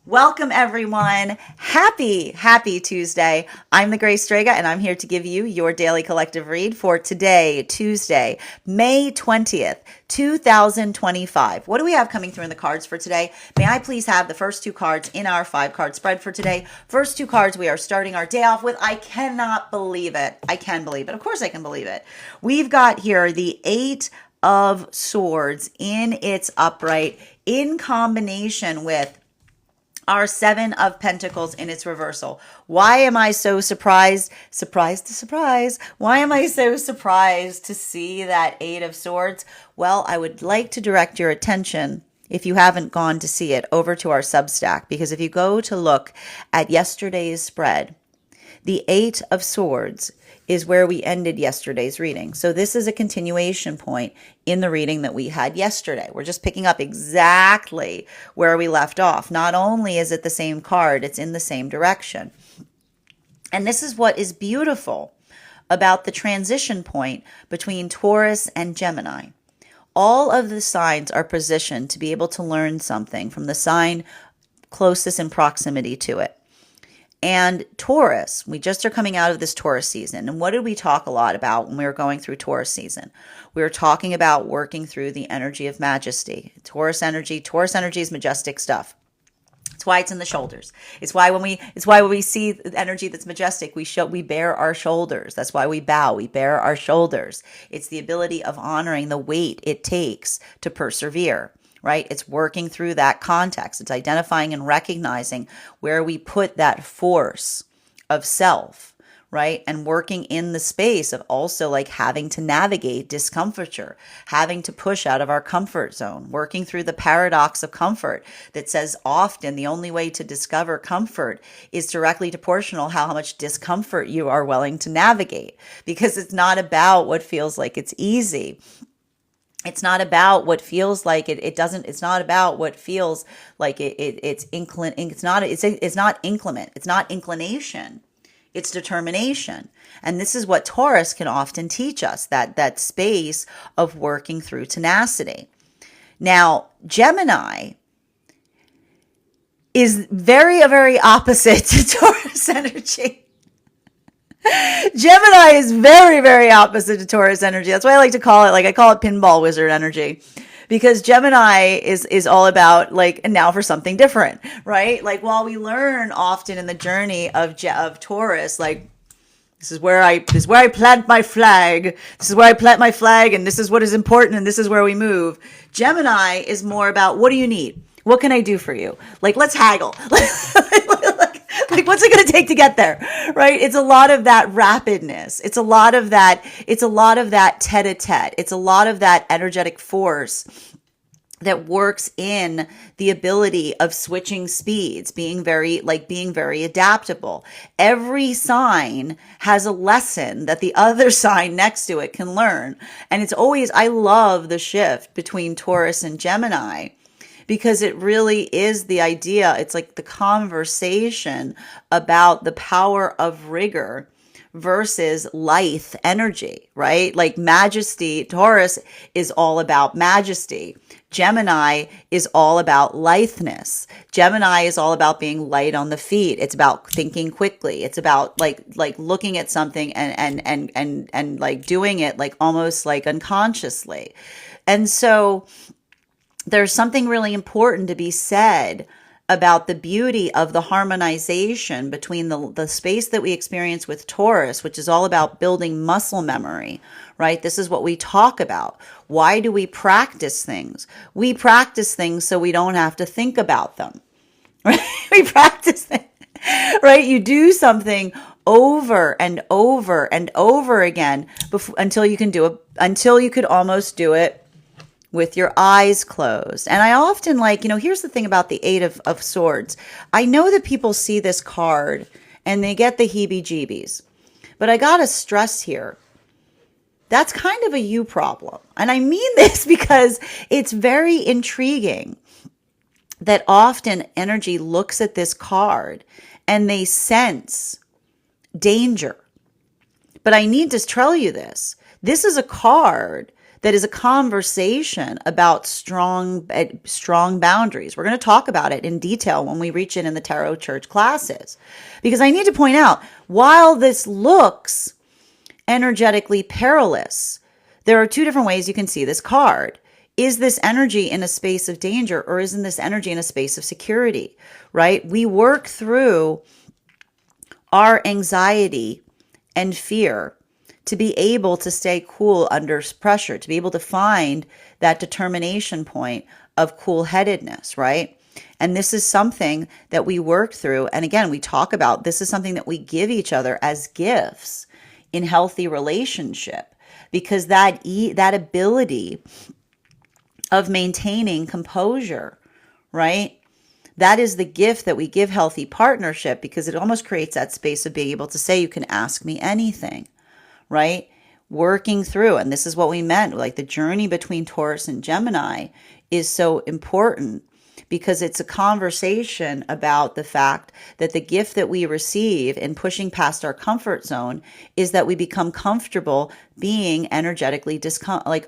Welcome, everyone. Happy Tuesday. I'm the Grace Strega, and I'm here to give you your daily collective read for today, Tuesday, May 20th, 2025. What do we have coming through in the cards for today? May I please have the first two cards in our 5-card spread for today? First two cards we are starting our day off with. I cannot believe it. I can believe it. Of course I can believe it. We've got here the 8 of Swords in its upright in combination with our 7 of Pentacles in its reversal. Why am I so surprised? Surprise. Why am I so surprised to see that 8 of Swords? Well, I would like to direct your attention, if you haven't gone to see it, over to our Substack, because if you go to look at yesterday's spread, the 8 of Swords is where we ended yesterday's reading. So this is a continuation point in the reading that we had yesterday. We're just picking up exactly where we left off. Not only is it the same card, it's in the same direction. And this is what is beautiful about the transition point between Taurus and Gemini. All of the signs are positioned to be able to learn something from the sign closest in proximity to it. And Taurus, we just are coming out of this Taurus season. And what did we talk a lot about when we were going through Taurus season? We were talking about working through the energy of majesty. Taurus energy is majestic stuff. It's why it's in the shoulders. It's why when we see energy that's majestic, we bare our shoulders. That's why we bow. We bare our shoulders. It's the ability of honoring the weight it takes to persevere. Right? It's working through that context. It's identifying and recognizing where we put that force of self, right? And working in the space of also like having to navigate discomfiture, having to push out of our comfort zone, working through the paradox of comfort that says often the only way to discover comfort is directly proportional how much discomfort you are willing to navigate, because it's not about what feels like it's easy. It's not about what feels like it's not about what feels like it's not inclement. It's not inclination. It's determination. And this is what Taurus can often teach us, that space of working through tenacity. Now, Gemini is very, very opposite to Taurus energy. Gemini is very, very opposite to Taurus energy. That's why I like to call it, I call it pinball wizard energy, because Gemini is all about and now for something different, right? Like while we learn often in the journey of Taurus, this is where I plant my flag. This is where I plant my flag, and this is what is important, and this is where we move. Gemini is more about, what do you need? What can I do for you? Let's haggle. What's it going to take to get there? Right? It's a lot of that rapidness. It's a lot of that tete-a-tete. It's a lot of that energetic force that works in the ability of switching speeds, being very adaptable. Every sign has a lesson that the other sign next to it can learn. And I love the shift between Taurus and Gemini, because it really is the idea. It's like the conversation about the power of rigor versus lithe energy, right? Like majesty, Taurus is all about majesty. Gemini is all about litheness. Gemini is all about being light on the feet. It's about thinking quickly. It's about like looking at something and doing it almost unconsciously. And so there's something really important to be said about the beauty of the harmonization between the space that we experience with Taurus, which is all about building muscle memory, right? This is what we talk about. Why do we practice things? We practice things so we don't have to think about them, right? We practice things, right? You do something over and over and over again until you could almost do it with your eyes closed. And I often here's the thing about the 8 of Swords. I know that people see this card and they get the heebie-jeebies, but I gotta stress here, that's kind of a you problem. And I mean this because it's very intriguing that often energy looks at this card and they sense danger. But I need to tell you this. This is a card that is a conversation about strong boundaries. We're going to talk about it in detail when we reach in the Tarot Church classes, because I need to point out, while this looks energetically perilous, there are two different ways you can see this card. Is this energy in a space of danger, or isn't this energy in a space of security, right? We work through our anxiety and fear to be able to stay cool under pressure, to be able to find that determination point of cool-headedness, right? And this is something that we work through. And again, we talk about, this is something that we give each other as gifts in healthy relationship, because that ability of maintaining composure, right? That is the gift that we give healthy partnership, because it almost creates that space of being able to say, you can ask me anything, right? Working through, and this is what we meant, like the journey between Taurus and Gemini is so important, because it's a conversation about the fact that the gift that we receive in pushing past our comfort zone is that we become comfortable being energetically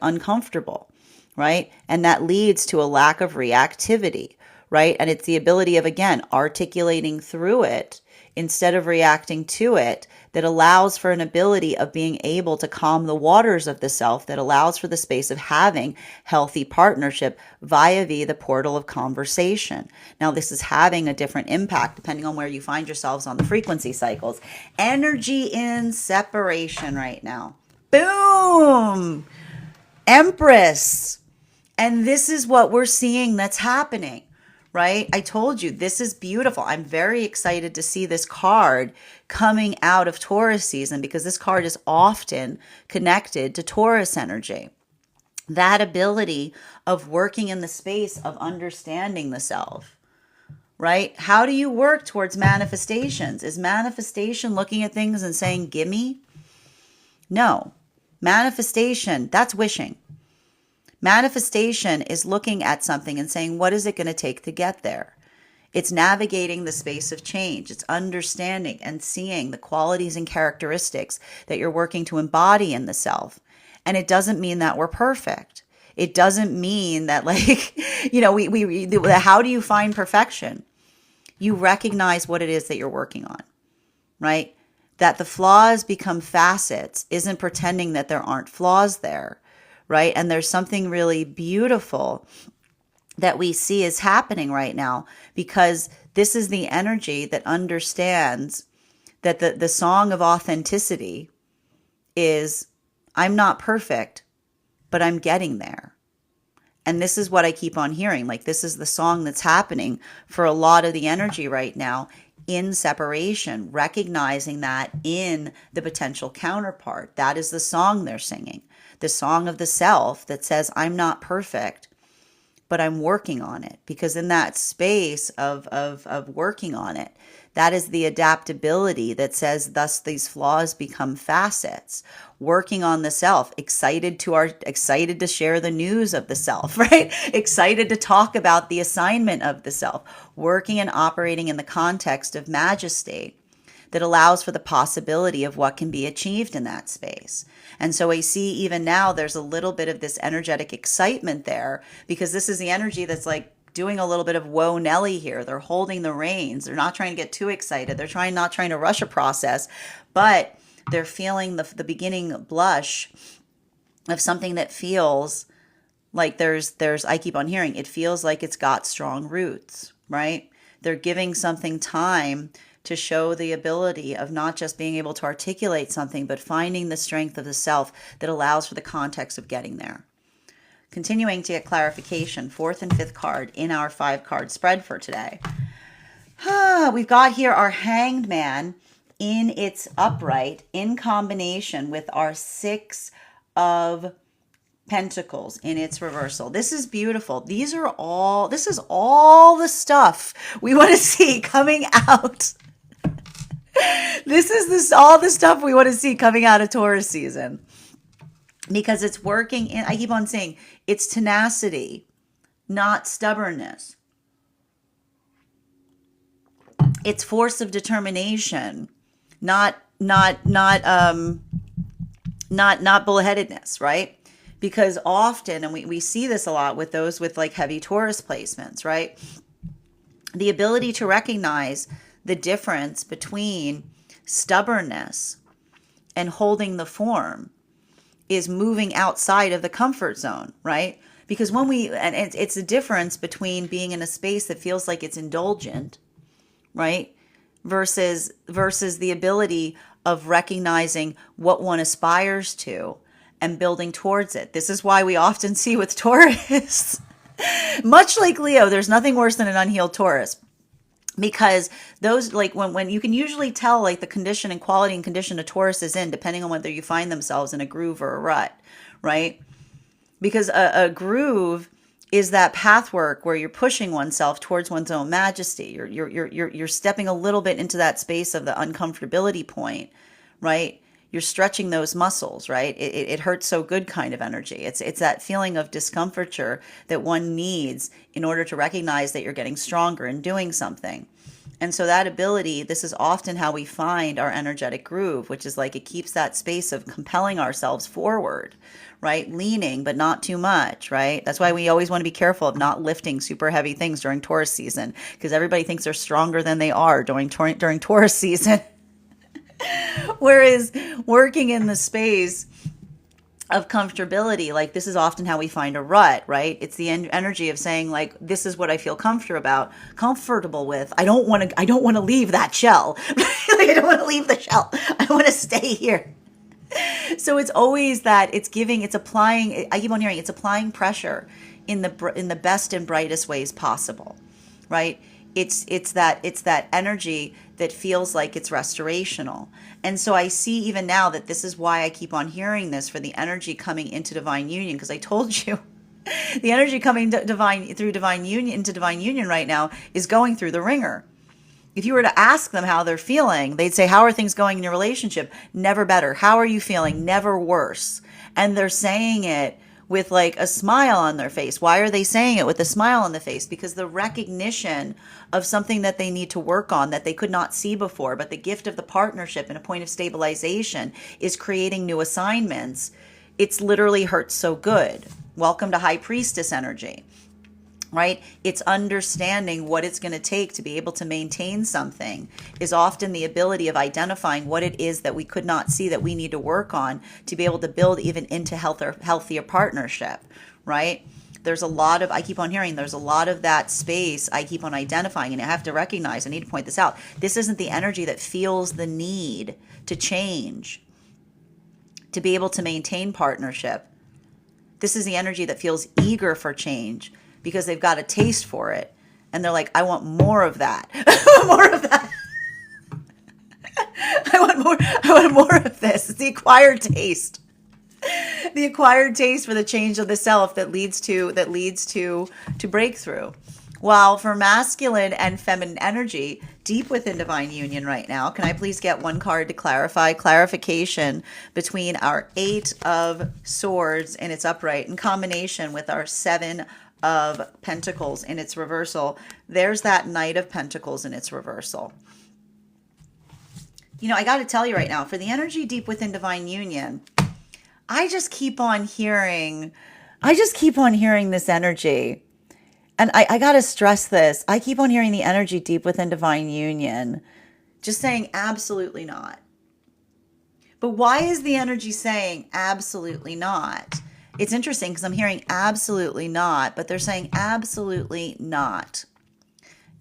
uncomfortable, right? And that leads to a lack of reactivity, right? And it's the ability of, again, articulating through it instead of reacting to it, that allows for an ability of being able to calm the waters of the self, that allows for the space of having healthy partnership via the portal of conversation. Now, this is having a different impact depending on where you find yourselves on the frequency cycles. Energy in separation right now. Boom! Empress. And this is what we're seeing that's happening, right? I told you, this is beautiful. I'm very excited to see this card coming out of Taurus season, because this card is often connected to Taurus energy. That ability of working in the space of understanding the self, right? How do you work towards manifestations? Is manifestation looking at things and saying, gimme? No. Manifestation, that's wishing. Manifestation is looking at something and saying, what is it going to take to get there? It's navigating the space of change. It's understanding and seeing the qualities and characteristics that you're working to embody in the self. And it doesn't mean that we're perfect. It doesn't mean that, like, how do you find perfection? You recognize what it is that you're working on, right? That the flaws become facets isn't pretending that there aren't flaws there. Right? And there's something really beautiful that we see is happening right now, because this is the energy that understands that the song of authenticity is, I'm not perfect, but I'm getting there. And this is what I keep on hearing. Like, this is the song that's happening for a lot of the energy right now in separation, recognizing that in the potential counterpart. That is the song they're singing. The song of the self that says, I'm not perfect, but I'm working on it. Because in that space of working on it, that is the adaptability that says, thus these flaws become facets. Working on the self, excited to share the news of the self, right? Excited to talk about the assignment of the self. Working and operating in the context of majesty that allows for the possibility of what can be achieved in that space. And so I see even now there's a little bit of this energetic excitement there, because this is the energy that's like doing a little bit of whoa Nelly here. They're holding the reins. They're not trying to get too excited. They're not trying to rush a process, but they're feeling the beginning blush of something that feels like there's I keep on hearing, it feels like it's got strong roots, right? They're giving something time to show the ability of not just being able to articulate something, but finding the strength of the self that allows for the context of getting there. Continuing to get clarification, fourth and fifth card in our 5-card spread for today. We've got here our Hanged Man in its upright in combination with our 6 of Pentacles in its reversal. This is beautiful. This is all the stuff we want to see coming out. This is all the stuff we want to see coming out of Taurus season, because it's working in, I keep on saying, it's tenacity, not stubbornness. It's force of determination, not bullheadedness, right? Because often, and we see this a lot with those with like heavy Taurus placements, right? The ability to recognize the difference between stubbornness and holding the form is moving outside of the comfort zone, right? Because when and it's a difference between being in a space that feels like it's indulgent, right? Versus the ability of recognizing what one aspires to and building towards it. This is why we often see with Taurus, much like Leo, there's nothing worse than an unhealed Taurus. Because those, like when you can usually tell like the condition and quality and condition a Taurus is in, depending on whether you find themselves in a groove or a rut, right? Because a groove is that path work where you're pushing oneself towards one's own majesty. You're stepping a little bit into that space of the uncomfortability point, right? You're stretching those muscles, right? It hurts so good kind of energy. It's that feeling of discomfiture that one needs in order to recognize that you're getting stronger and doing something. And so that ability, this is often how we find our energetic groove, which is like it keeps that space of compelling ourselves forward, right? Leaning, but not too much, right? That's why we always want to be careful of not lifting super heavy things during Taurus season, because everybody thinks they're stronger than they are during Taurus season. Whereas working in the space of comfortability, like this is often how we find a rut, right? It's the energy of saying like, this is what I feel comfortable with. I don't want to leave that shell. Like, I don't want to leave the shell. I want to stay here. So it's always that it's applying, I keep on hearing it's applying pressure in the best and brightest ways possible, right? It's that energy that feels like it's restorational. And so I see even now that this is why I keep on hearing this for the energy coming into divine union, because I told you the energy coming to divine union right now is going through the ringer. If you were to ask them how they're feeling, they'd say, how are things going in your relationship? Never better. How are you feeling? Never worse. And they're saying it with like a smile on their face. Why are they saying it with a smile on the face? Because the recognition of something that they need to work on that they could not see before, but the gift of the partnership and a point of stabilization is creating new assignments. It's literally hurts so good. Welcome to High Priestess energy, right? It's understanding what it's going to take to be able to maintain something is often the ability of identifying what it is that we could not see that we need to work on to be able to build even into healthier partnership, right? There's a lot of, I keep on hearing, there's a lot of that space I keep on identifying, and I have to recognize, I need to point this out. This isn't the energy that feels the need to change, to be able to maintain partnership. This is the energy that feels eager for change, because they've got a taste for it. And they're like, I want more of that. I want more of that. I want more of this. It's the acquired taste. The acquired taste for the change of the self that leads to breakthrough. While for masculine and feminine energy, deep within divine union right now, can I please get one card to clarification between our 8 of Swords in its upright in combination with our 7 of Pentacles in its reversal. There's that Knight of Pentacles in its reversal. You know, I got to tell you right now, for the energy deep within divine union, I just keep on hearing this energy. And I got to stress this. I keep on hearing the energy deep within divine union, just saying absolutely not. But why is the energy saying absolutely not? It's interesting because I'm hearing absolutely not, but they're saying absolutely not.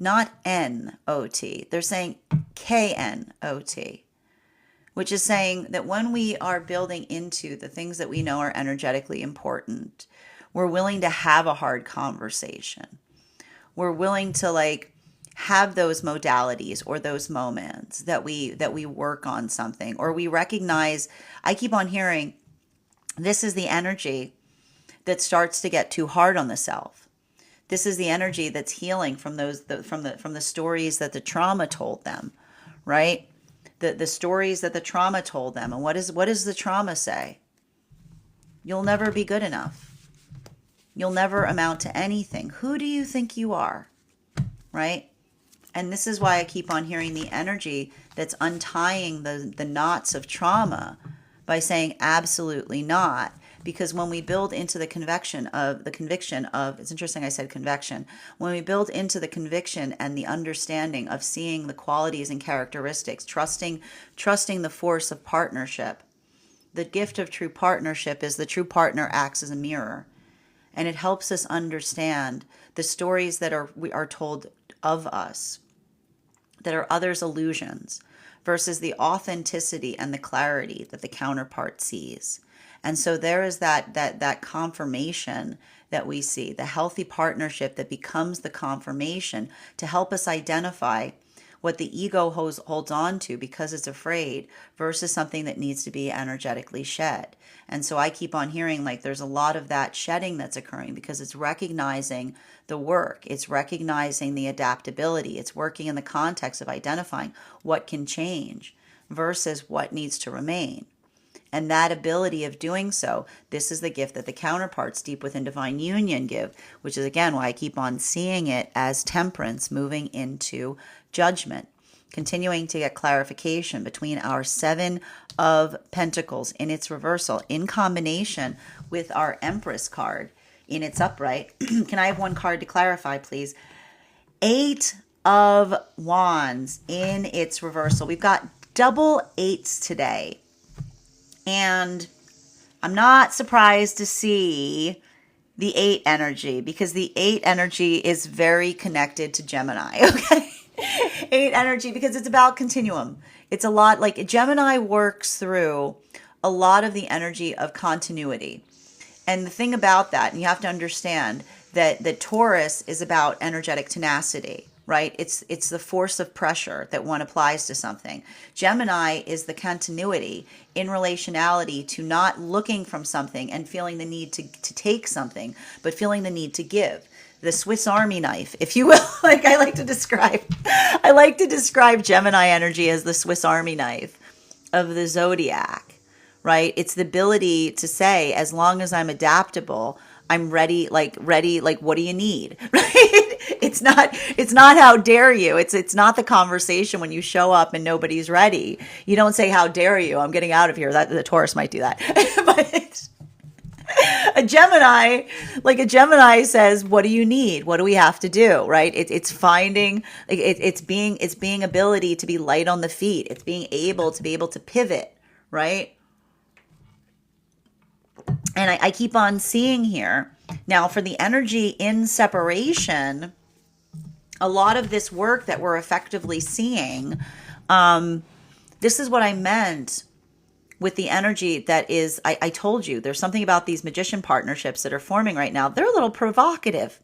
Not N-O-T. They're saying K-N-O-T, which is saying that when we are building into the things that we know are energetically important, we're willing to have a hard conversation. We're willing to like have those modalities or those moments that we work on something, or we recognize. I keep on hearing this is the energy that starts to get too hard on the self. This is the energy that's healing from from the stories that the trauma told them, right? The stories that the trauma told them. And what does the trauma say? You'll never be good enough. You'll never amount to anything. Who do you think you are? Right? And this is why I keep on hearing the energy that's untying the knots of trauma by saying absolutely not. because when we build into the conviction of, it's interesting I said convection, when we build into the conviction and the understanding of seeing the qualities and characteristics, trusting the force of partnership. The gift of true partnership is the true partner acts as a mirror, and it helps us understand the stories that we are told of us, that are others' illusions, versus the authenticity and the clarity that the counterpart sees. And so there is that confirmation that we see, the healthy partnership that becomes the confirmation to help us identify what the ego holds on to because it's afraid versus something that needs to be energetically shed. And so I keep on hearing like there's a lot of that shedding that's occurring because it's recognizing the work, it's recognizing the adaptability, it's working in the context of identifying what can change versus what needs to remain. And that ability of doing so, this is the gift that the counterparts deep within divine union give, which is again why I keep on seeing it as temperance moving into judgment, continuing to get clarification between our Seven of Pentacles in its reversal in combination with our Empress card in its upright. Can I have one card to clarify, please? Eight of Wands in its reversal. We've got double eights today. And I'm not surprised to see the 8 energy because the 8 energy is very connected to Gemini, okay? 8 energy because it's about continuum. It's a lot like Gemini works through a lot of the energy of continuity. And the thing about that, and you have to understand that Taurus is about energetic tenacity. Right? It's the force of pressure that one applies to something. Gemini is the continuity in relationality to not looking from something and feeling the need to take something, but feeling the need to give. The Swiss Army knife, if you will, like I like to describe Gemini energy as the Swiss Army knife of the zodiac, right? It's the ability to say, as long as I'm adaptable, I'm ready, like, what do you need? Right? It's not how dare you. It's not the conversation when you show up and nobody's ready. You don't say, how dare you? I'm getting out of here. That the Taurus might do that. But a Gemini says, what do you need? What do we have to do? Right? It's finding, it's being ability to be light on the feet. It's being able to pivot, right? And I keep on seeing here. Now, for the energy in separation, a lot of this work that we're effectively seeing, this is what I meant with the energy that is, I told you, there's something about these magician partnerships that are forming right now. They're a little provocative.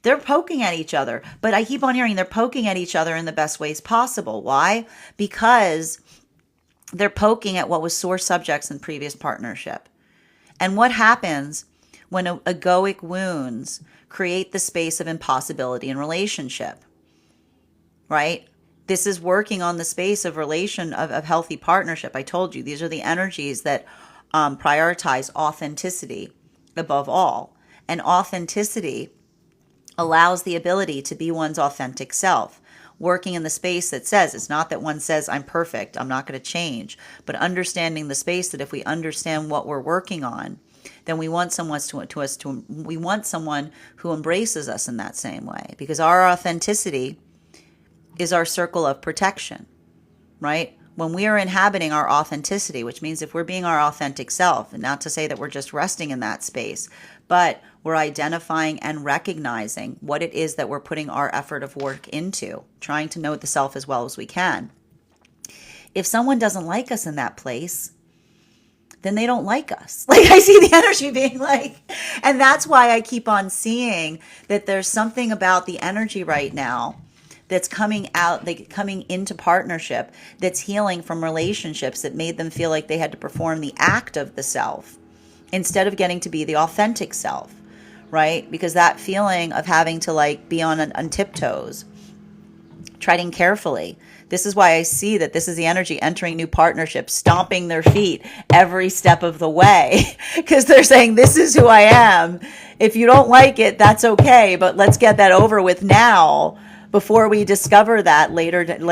They're poking at each other. But I keep on hearing they're poking at each other in the best ways possible. Why? Because they're poking at what was sore subjects in previous partnership. And what happens when egoic wounds create the space of impossibility in relationship, right? This is working on the space of of healthy partnership. I told you, these are the energies that prioritize authenticity above all. And authenticity allows the ability to be one's authentic self, working in the space that says, it's not that one says, I'm perfect, I'm not going to change, but understanding the space that if we understand what we're working on, then we want someone who embraces us in that same way, because our authenticity is our circle of protection, right? When we are inhabiting our authenticity, which means if we're being our authentic self, and not to say that we're just resting in that space, but we're identifying and recognizing what it is that we're putting our effort of work into, trying to know the self as well as we can. If someone doesn't like us in that place, then they don't like us. Like I see the energy being like, and that's why I keep on seeing that there's something about the energy right now that's coming out, like coming into partnership, that's healing from relationships that made them feel like they had to perform the act of the self instead of getting to be the authentic self, right? Because that feeling of having to like be on tiptoes, treading carefully. This is why I see that this is the energy entering new partnerships, stomping their feet every step of the way, because they're saying, this is who I am. If you don't like it, that's okay, but let's get that over with now. before we discover that later down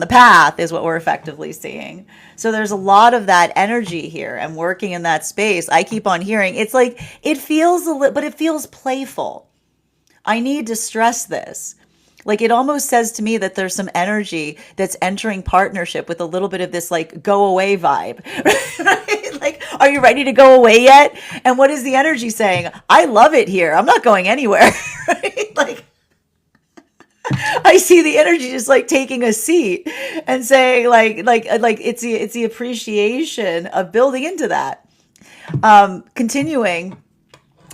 the path is what we're effectively seeing. So there's a lot of that energy here and working in that space. I keep on hearing it's like it feels a little, but it feels playful. I need to stress this. Like it almost says to me that there's some energy that's entering partnership with a little bit of this like go away vibe. Right? Like, are you ready to go away yet? And what is the energy saying? I love it here. I'm not going anywhere. Right? Like I see the energy just like taking a seat and saying like it's the appreciation of building into that. Continuing,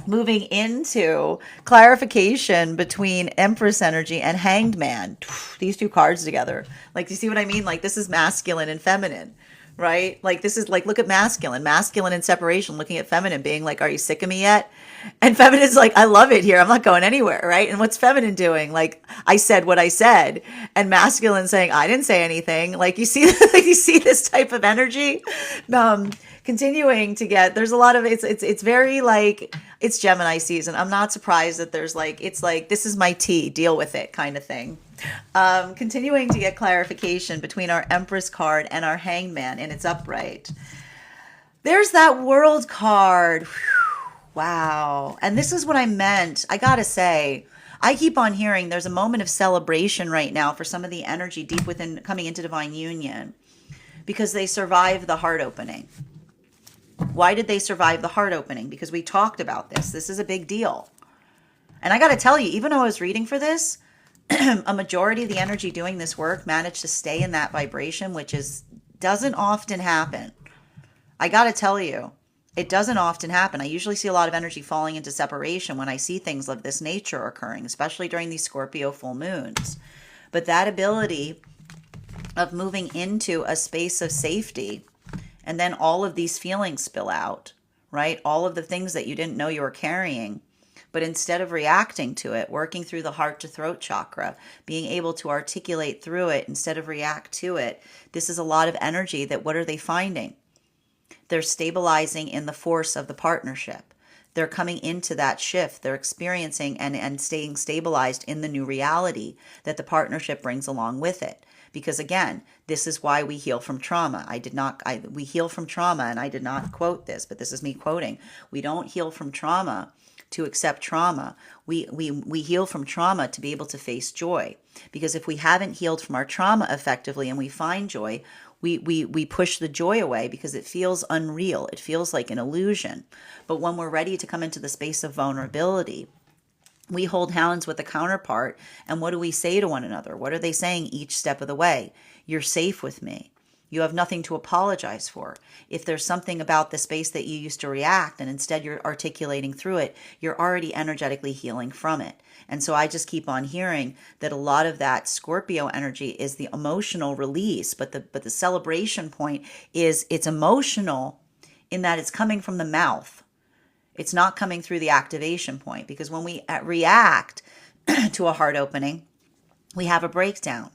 moving into clarification between Empress energy and Hanged Man. These two cards together. Like, do you see what I mean? Like, this is masculine and feminine, right? Like, this is like, look at masculine in separation, looking at feminine, being like, are you sick of me yet? And feminine's like, I love it here. I'm not going anywhere, right? And what's feminine doing? Like, I said what I said. And masculine saying, I didn't say anything. Like, you see, like, you see this type of energy? Continuing to get, there's a lot of, it's very like, it's Gemini season. I'm not surprised that there's like, it's like, this is my tea, deal with it kind of thing. Continuing to get clarification between our Empress card and our Hanged Man in its upright. There's that World card. Whew. Wow. And this is what I meant. I gotta say, I keep on hearing there's a moment of celebration right now for some of the energy deep within coming into divine union because they survived the heart opening. Why did they survive the heart opening? Because we talked about this. This is a big deal. And I got to tell you, even though I was reading for this, a majority of the energy doing this work managed to stay in that vibration, which doesn't often happen. I got to tell you, it doesn't often happen. I usually see a lot of energy falling into separation when I see things of this nature occurring, especially during these Scorpio full moons. But that ability of moving into a space of safety, and then all of these feelings spill out, right? All of the things that you didn't know you were carrying. But instead of reacting to it, working through the heart to throat chakra, being able to articulate through it instead of react to it, this is a lot of energy that what are they finding? They're stabilizing in the force of the partnership. They're coming into that shift. They're experiencing and staying stabilized in the new reality that the partnership brings along with it. Because again, this is why we heal from trauma. We heal from trauma, and I did not quote this, but this is me quoting. We don't heal from trauma to accept trauma. We heal from trauma to be able to face joy. Because if we haven't healed from our trauma effectively and we find joy, we push the joy away because it feels unreal. It feels like an illusion. But when we're ready to come into the space of vulnerability, we hold hands with a counterpart, and what do we say to one another? What are they saying each step of the way? You're safe with me. You have nothing to apologize for. If there's something about the space that you used to react and instead you're articulating through it, you're already energetically healing from it. And so I just keep on hearing that a lot of that Scorpio energy is the emotional release, but the celebration point is it's emotional in that it's coming from the mouth. It's not coming through the activation point, because when we react to a heart opening, we have a breakdown.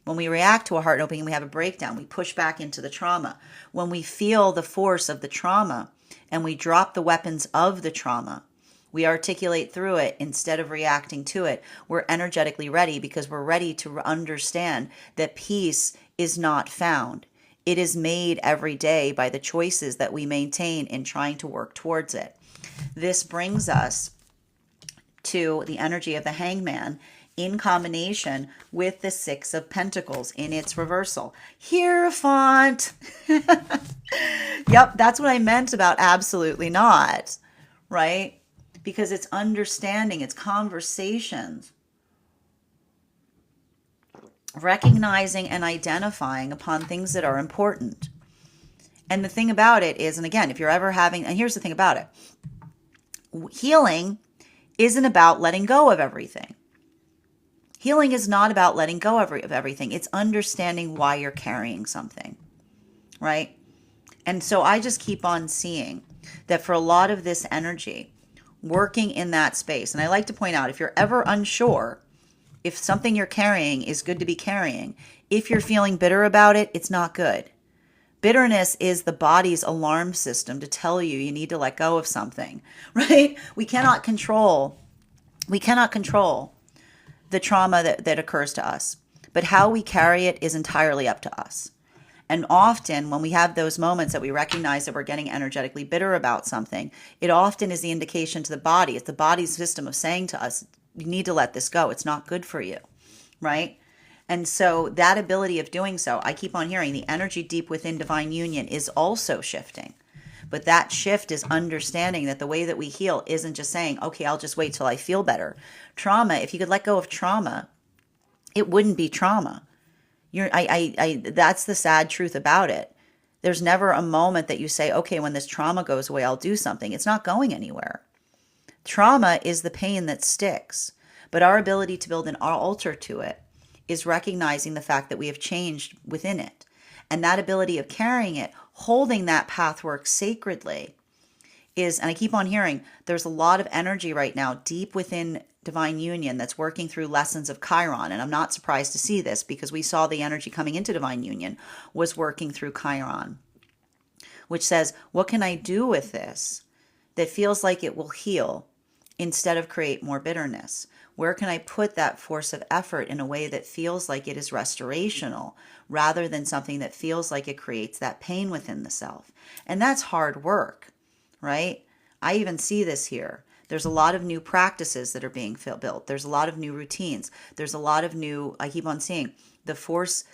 When we react to a heart opening, we have a breakdown. We push back into the trauma. When we feel the force of the trauma and we drop the weapons of the trauma, we articulate through it instead of reacting to it. We're energetically ready because we're ready to understand that peace is not found. It is made every day by the choices that we maintain in trying to work towards it. This brings us to the energy of the Hangman in combination with the Six of Pentacles in its reversal. Hierophant. Yep, that's what I meant about absolutely not, right? Because it's understanding, it's conversations, recognizing and identifying upon things that are important. And the thing about it is, and again, if you're ever having, and here's the thing about it, healing isn't about letting go of everything. Healing is not about letting go of everything. It's understanding why you're carrying something, right? And so I just keep on seeing that for a lot of this energy, working in that space, and I like to point out, if you're ever unsure if something you're carrying is good to be carrying, if you're feeling bitter about it, it's not good. Bitterness is the body's alarm system to tell you you need to let go of something, right? We cannot control the trauma that occurs to us. But how we carry it is entirely up to us. And often when we have those moments that we recognize that we're getting energetically bitter about something, it often is the indication to the body. It's the body's system of saying to us, you need to let this go. It's not good for you, right? And so that ability of doing so, I keep on hearing the energy deep within divine union is also shifting. But that shift is understanding that the way that we heal isn't just saying, okay, I'll just wait till I feel better. Trauma, if you could let go of trauma, it wouldn't be trauma. That's the sad truth about it. There's never a moment that you say, okay, when this trauma goes away, I'll do something. It's not going anywhere. Trauma is the pain that sticks. But our ability to build an altar to it is recognizing the fact that we have changed within it. And that ability of carrying it, holding that pathwork sacredly is, and I keep on hearing, there's a lot of energy right now deep within divine union that's working through lessons of Chiron. And I'm not surprised to see this because we saw the energy coming into divine union was working through Chiron, which says, what can I do with this that feels like it will heal instead of create more bitterness? Where can I put that force of effort in a way that feels like it is restorational rather than something that feels like it creates that pain within the self? And that's hard work, right? I even see this here. There's a lot of new practices that are being built. There's a lot of new routines. There's a lot of new, I keep on seeing the force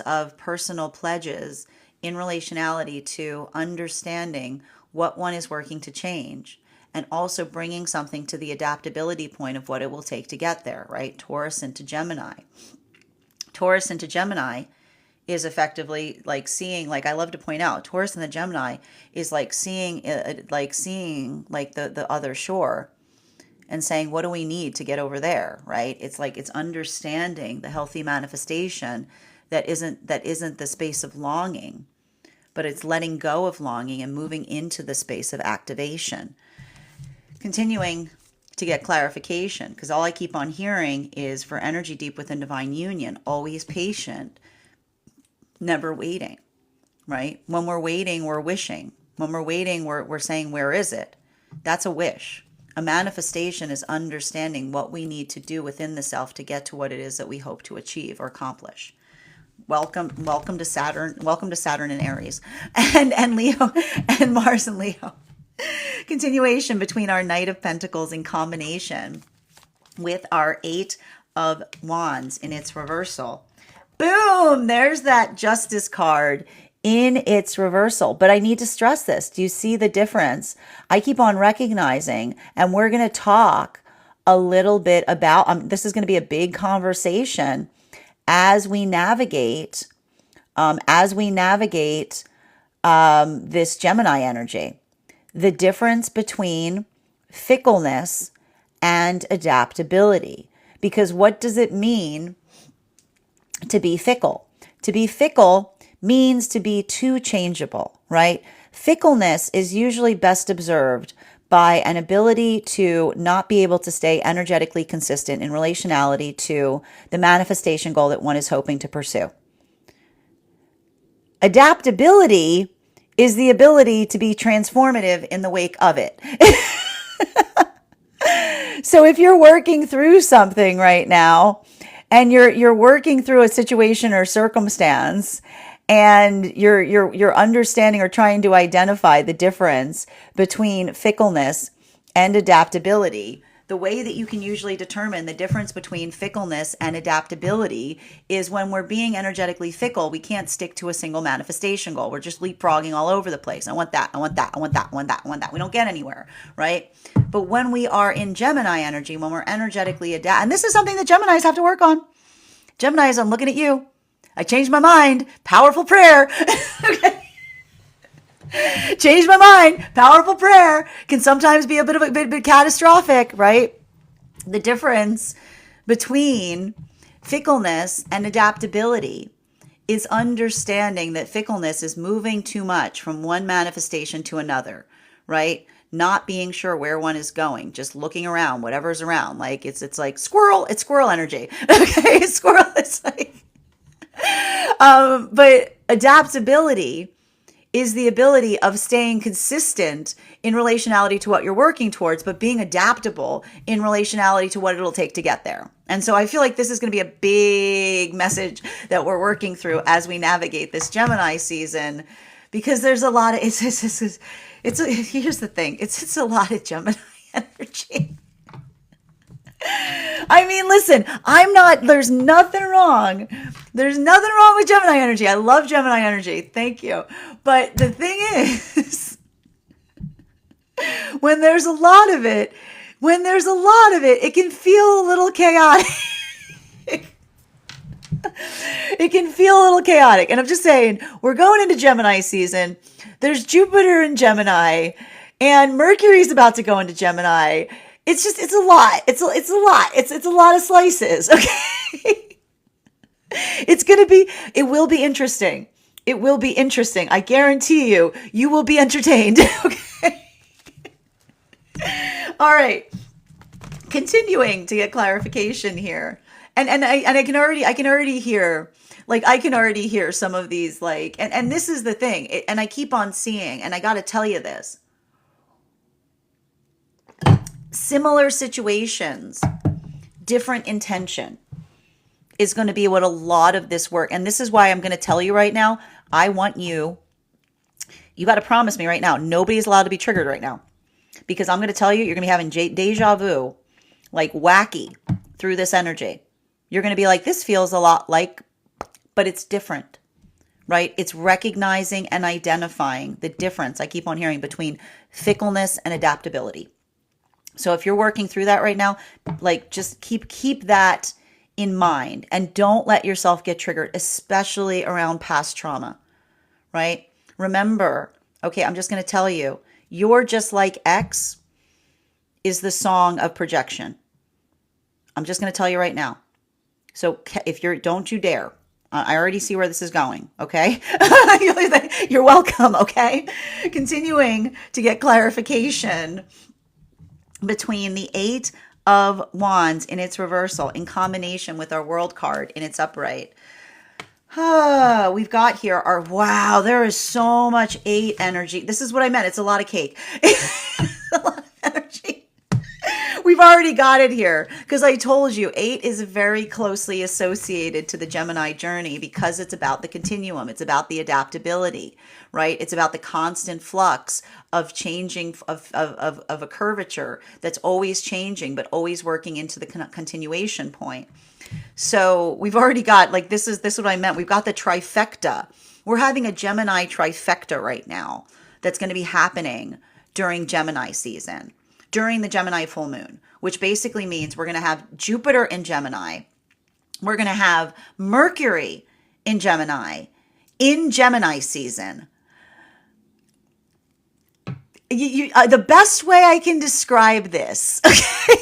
of personal pledges in relationality to understanding what one is working to change and also bringing something to the adaptability point of what it will take to get there, right? Taurus into Gemini. Taurus into Gemini is effectively like seeing, like I love to point out, Taurus and the Gemini is like seeing the other shore and saying, what do we need to get over there, right? It's like it's understanding the healthy manifestation that isn't the space of longing, but it's letting go of longing and moving into the space of activation. Continuing to get clarification, because all I keep on hearing is for energy deep within divine union, always patient, never waiting, right? When we're waiting, we're wishing. When we're waiting, we're saying, where is it? That's a wish. A manifestation is understanding what we need to do within the self to get to what it is that we hope to achieve or accomplish. Welcome to Saturn. Welcome to Saturn in Aries and Leo and Mars and Leo. Continuation between our Knight of Pentacles in combination with our Eight of Wands in its reversal. Boom! There's that Justice card in its reversal. But I need to stress this. Do you see the difference? I keep on recognizing, and we're going to talk a little bit about, this is going to be a big conversation as we navigate this Gemini energy. The difference between fickleness and adaptability. Because what does it mean to be fickle? To be fickle means to be too changeable, right? Fickleness is usually best observed by an ability to not be able to stay energetically consistent in relationality to the manifestation goal that one is hoping to pursue. Adaptability is the ability to be transformative in the wake of it. So if you're working through something right now and you're working through a situation or circumstance and you're understanding or trying to identify the difference between fickleness and adaptability, the way that you can usually determine the difference between fickleness and adaptability is when we're being energetically fickle, we can't stick to a single manifestation goal. We're just leapfrogging all over the place. I want that, I want that, I want that, I want that, I want that. We don't get anywhere, right? But when we are in Gemini energy, when we're energetically and this is something that Geminis have to work on. Geminis, I'm looking at you. I changed my mind. Powerful prayer. Okay. Change my mind. Powerful prayer can sometimes be a bit catastrophic, right? The difference between fickleness and adaptability is understanding that fickleness is moving too much from one manifestation to another, right? Not being sure where one is going, just looking around, whatever's around. Like it's like squirrel, it's squirrel energy. Okay, squirrel. It's like, but adaptability is the ability of staying consistent in relationality to what you're working towards, but being adaptable in relationality to what it'll take to get there. And so I feel like this is going to be a big message that we're working through as we navigate this Gemini season, because there's a lot of, here's the thing, it's a lot of Gemini energy. I mean, listen, there's nothing wrong. There's nothing wrong with Gemini energy. I love Gemini energy. Thank you. But the thing is, when there's a lot of it, it can feel a little chaotic. It can feel a little chaotic. And I'm just saying, we're going into Gemini season. There's Jupiter in Gemini, and Mercury's about to go into Gemini. It's a lot. It's a lot. It's a lot of slices. Okay. It will be interesting. It will be interesting. I guarantee you will be entertained. Okay. All right. Continuing to get clarification here. And I can already hear, like, I can already hear some of these, like, and this is the thing. And I keep on seeing, and I got to tell you this. Similar situations, different intention is going to be what a lot of this work. And this is why I'm going to tell you right now, I want you got to promise me right now, nobody's allowed to be triggered right now, because I'm going to tell you, you're going to be having deja vu, like wacky, through this energy. You're going to be like, this feels a lot like, but it's different, right? It's recognizing and identifying the difference I keep on hearing between fickleness and adaptability. So if you're working through that right now, like, just keep that in mind, and don't let yourself get triggered, especially around past trauma, right? Remember, okay, I'm just going to tell you, You're Just Like X is the song of projection. I'm just going to tell you right now. So don't you dare. I already see where this is going, okay? You're welcome, okay? Continuing to get clarification between the Eight of Wands in its reversal in combination with our World card in its upright. We've got here wow, there is so much 8 energy. This is what I meant. It's a lot of cake. A lot of energy. We've already got it here because I told you 8 is very closely associated to the Gemini journey because it's about the continuum. It's about the adaptability, right? It's about the constant flux of changing of a curvature that's always changing, but always working into the continuation point. So we've already got, like, this is what I meant. We've got the trifecta. We're having a Gemini trifecta right now that's going to be happening during Gemini season, during the Gemini full moon, which basically means we're going to have Jupiter in Gemini. We're going to have Mercury in Gemini season. The best way I can describe this, okay?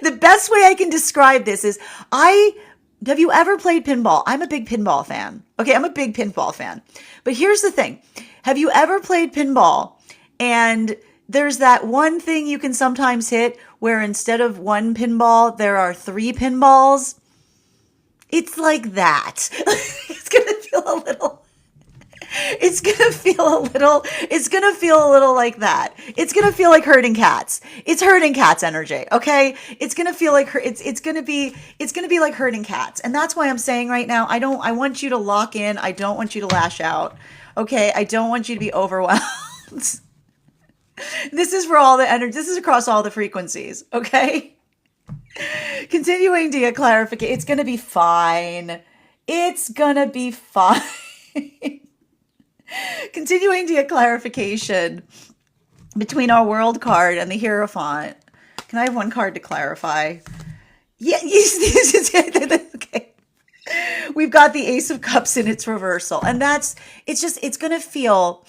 The best way I can describe this is, have you ever played pinball? I'm a big pinball fan. Okay, I'm a big pinball fan. But here's the thing. Have you ever played pinball and there's that one thing you can sometimes hit where instead of one pinball, there are 3 pinballs? It's like that. It's going to feel a little like that. It's going to feel like herding cats. It's herding cats energy. Okay. It's going to feel like it's going to be like herding cats. And that's why I'm saying right now, I want you to lock in. I don't want you to lash out. Okay. I don't want you to be overwhelmed. This is for all the energy. This is across all the frequencies. Okay. Continuing to get clarification. It's going to be fine. It's going to be fine. Continuing to get clarification between our World card and the Hierophant. Can I have one card to clarify? Yeah, okay. We've got the Ace of Cups in its reversal. And it's going to feel,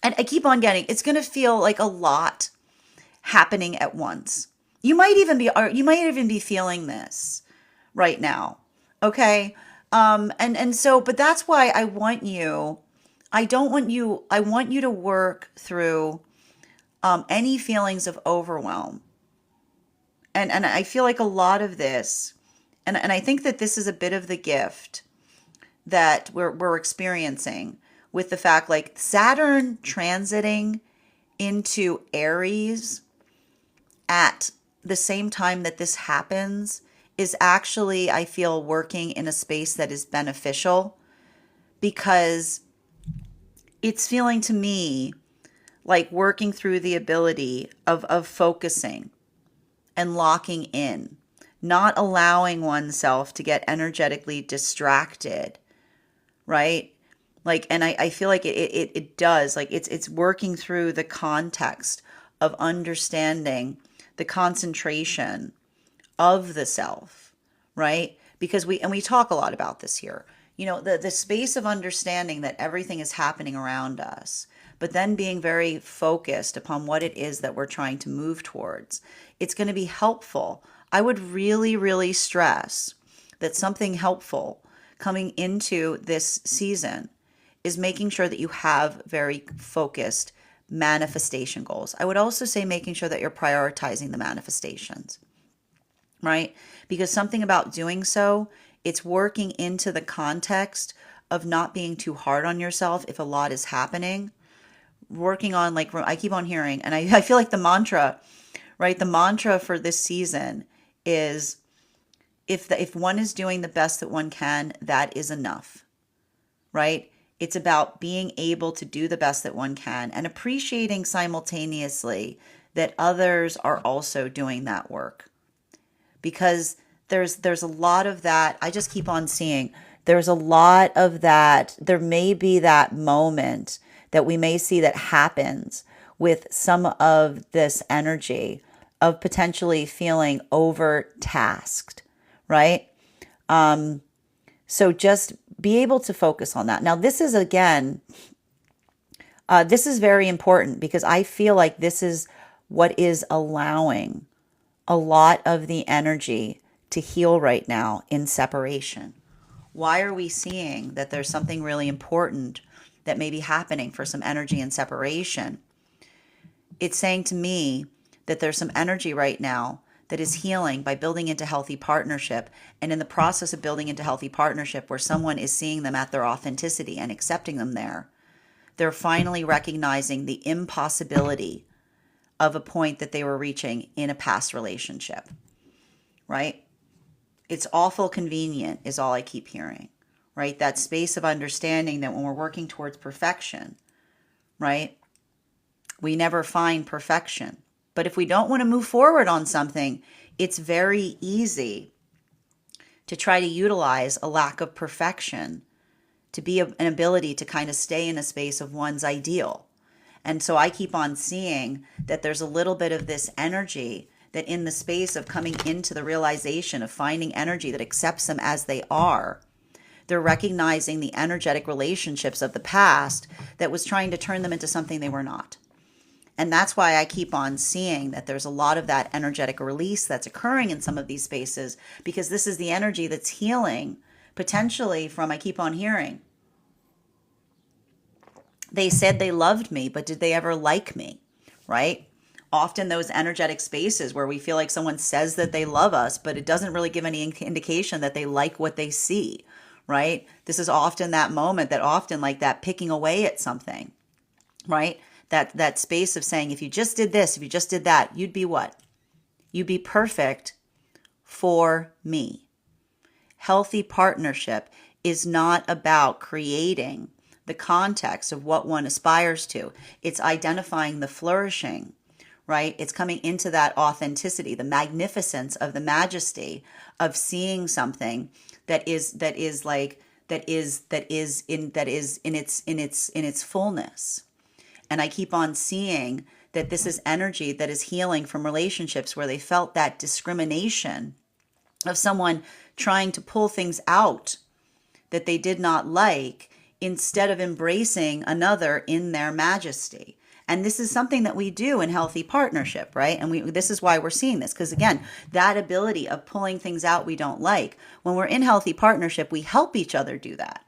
and I keep on getting, it's going to feel like a lot happening at once. You might even be feeling this right now. Okay. But that's why I want you to work through any feelings of overwhelm. And I feel like a lot of this, and I think that this is a bit of the gift that we're experiencing with the fact like Saturn transiting into Aries at the same time that this happens is actually, I feel, working in a space that is beneficial, because it's feeling to me like working through the ability of focusing and locking in, not allowing oneself to get energetically distracted, right? Like, and I feel like it does, like it's working through the context of understanding the concentration of the self, right? Because we talk a lot about this here. You know, the space of understanding that everything is happening around us, but then being very focused upon what it is that we're trying to move towards. It's going to be helpful. I would really, really stress that something helpful coming into this season is making sure that you have very focused manifestation goals. I would also say making sure that you're prioritizing the manifestations, right? Because something about doing so, it's working into the context of not being too hard on yourself if a lot is happening. Working on, like, I keep on hearing, and I feel like the mantra, right? The mantra for this season is if one is doing the best that one can, that is enough, right? It's about being able to do the best that one can and appreciating simultaneously that others are also doing that work. Because there's a lot of that. I just keep on seeing there's a lot of that. There may be that moment that we may see that happens with some of this energy of potentially feeling overtasked, right? So just be able to focus on that. Now, this is again, this is very important because I feel like this is what is allowing a lot of the energy to heal right now in separation. Why are we seeing that there's something really important that may be happening for some energy in separation? It's saying to me that there's some energy right now that is healing by building into healthy partnership. And in the process of building into healthy partnership, where someone is seeing them at their authenticity and accepting them there, they're finally recognizing the impossibility of a point that they were reaching in a past relationship, right? It's awful convenient is all I keep hearing, right? That space of understanding that when we're working towards perfection, right, we never find perfection. But if we don't want to move forward on something, it's very easy to try to utilize a lack of perfection to be an ability to kind of stay in a space of one's ideal. And so I keep on seeing that there's a little bit of this energy that in the space of coming into the realization of finding energy that accepts them as they are, they're recognizing the energetic relationships of the past that was trying to turn them into something they were not. And that's why I keep on seeing that there's a lot of that energetic release that's occurring in some of these spaces, because this is the energy that's healing potentially from, I keep on hearing, they said they loved me, but did they ever like me, right? Often those energetic spaces where we feel like someone says that they love us, but it doesn't really give any indication that they like what they see, right? This is often that moment that often like that picking away at something, right? That space of saying, if you just did this, if you just did that, you'd be what? You'd be perfect for me. Healthy partnership is not about creating the context of what one aspires to. It's identifying the flourishing, right? It's coming into that authenticity, the magnificence of the majesty of seeing something that is in its fullness. And I keep on seeing that this is energy that is healing from relationships where they felt that discrimination of someone trying to pull things out that they did not like, instead of embracing another in their majesty. And this is something that we do in healthy partnership, right? And this is why we're seeing this, because again, that ability of pulling things out we don't like, when we're in healthy partnership, we help each other do that,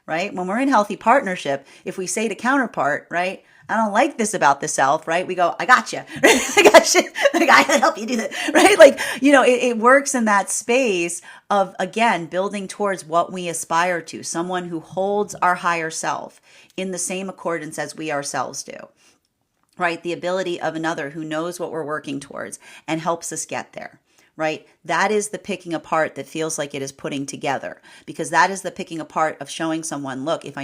right? When we're in healthy partnership, if we say to counterpart, right, I don't like this about the self, right? We go, I got you. I got you. Like, I can help you do that, right? Like, it works in that space of, again, building towards what we aspire to, someone who holds our higher self in the same accordance as we ourselves do, right? The ability of another who knows what we're working towards and helps us get there. Right? That is the picking apart that feels like it is putting together, because that is the picking apart of showing someone, look, if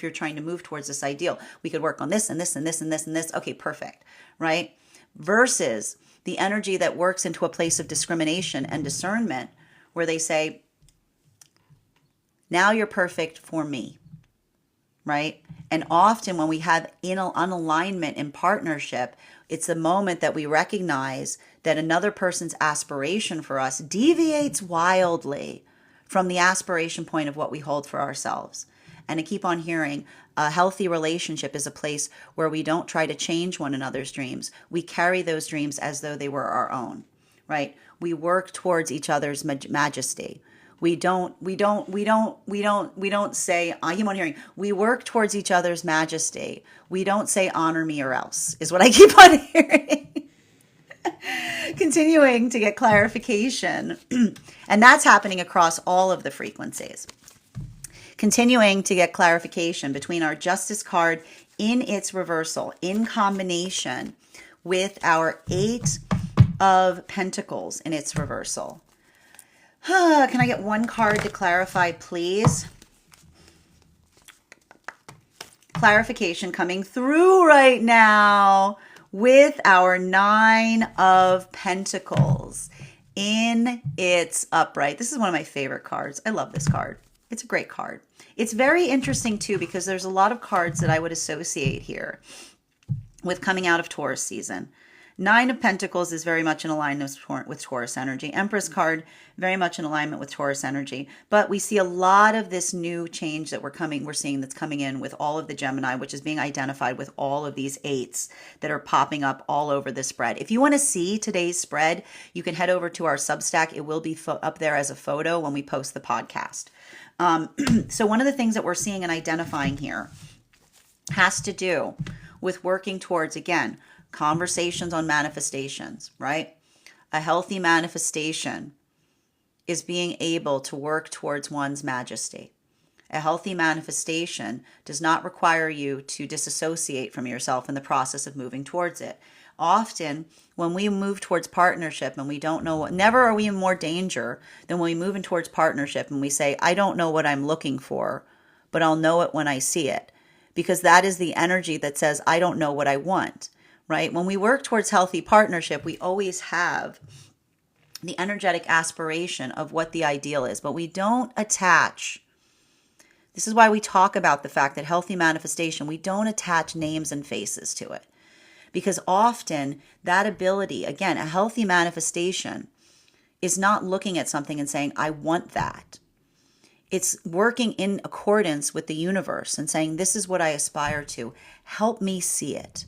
you're trying to move towards this ideal, we could work on this and this and this and this and this. Okay, perfect. Right? Versus the energy that works into a place of discrimination and discernment where they say, now you're perfect for me. Right? And often when we have unalignment in partnership, it's the moment that we recognize that another person's aspiration for us deviates wildly from the aspiration point of what we hold for ourselves. And I keep on hearing a healthy relationship is a place where we don't try to change one another's dreams. We carry those dreams as though they were our own, right? We work towards each other's majesty. We don't say, I keep on hearing, we work towards each other's majesty. We don't say, honor me or else, is what I keep on hearing. Continuing to get clarification. And that's happening across all of the frequencies. Continuing to get clarification between our Justice card in its reversal, in combination with our Eight of Pentacles in its reversal. Can I get one card to clarify, please? Clarification coming through right now with our Nine of Pentacles in its upright. This is one of my favorite cards. I love this card. It's a great card. It's very interesting too, because there's a lot of cards that I would associate here with coming out of Taurus season. Nine of Pentacles is very much in alignment with Taurus energy. Empress card, very much in alignment with Taurus energy. But we see a lot of this new change that we're seeing that's coming in with all of the Gemini, which is being identified with all of these eights that are popping up all over the spread. If you want to see today's spread, you can head over to our Substack. It will be up there as a photo when we post the podcast. So one of the things that we're seeing and identifying here has to do with working towards, again, conversations on manifestations, right? A healthy manifestation is being able to work towards one's majesty. A healthy manifestation does not require you to disassociate from yourself in the process of moving towards it. Often, when we move towards partnership and we don't know never are we in more danger than when we move in towards partnership and we say, I don't know what I'm looking for, but I'll know it when I see it. Because that is the energy that says, I don't know what I want. Right? When we work towards healthy partnership, we always have the energetic aspiration of what the ideal is, but we don't attach. This is why we talk about the fact that healthy manifestation, we don't attach names and faces to it. Because often that ability, again, a healthy manifestation is not looking at something and saying, I want that. It's working in accordance with the universe and saying, this is what I aspire to. Help me see it.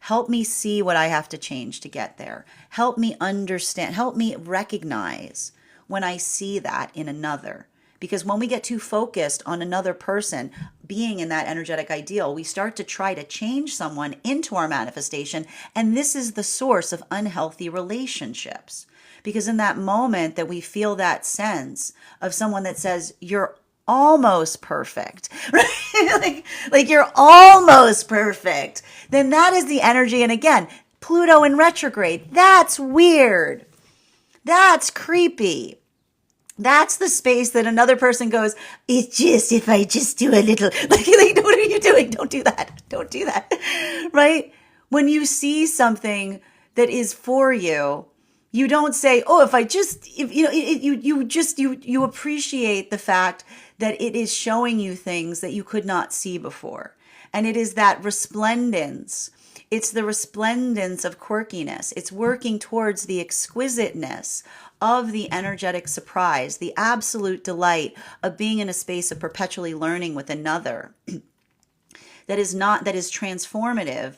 Help me see what I have to change to get there. Help me understand. Help me recognize when I see that in another. Because when we get too focused on another person being in that energetic ideal, we start to try to change someone into our manifestation. And this is the source of unhealthy relationships. Because in that moment that we feel that sense of someone that says, you're almost perfect, right? like you're almost perfect, then that is the energy. And again, Pluto in retrograde, that's weird. That's creepy. That's the space that another person goes, it's just, if I just do a little, like what are you doing? Don't do that. Don't do that. Right? When you see something that is for you, you don't say, oh, if I just, if, you appreciate the fact that it is showing you things that you could not see before. And it is that resplendence. It's the resplendence of quirkiness. It's working towards the exquisiteness of the energetic surprise, the absolute delight of being in a space of perpetually learning with another that is transformative.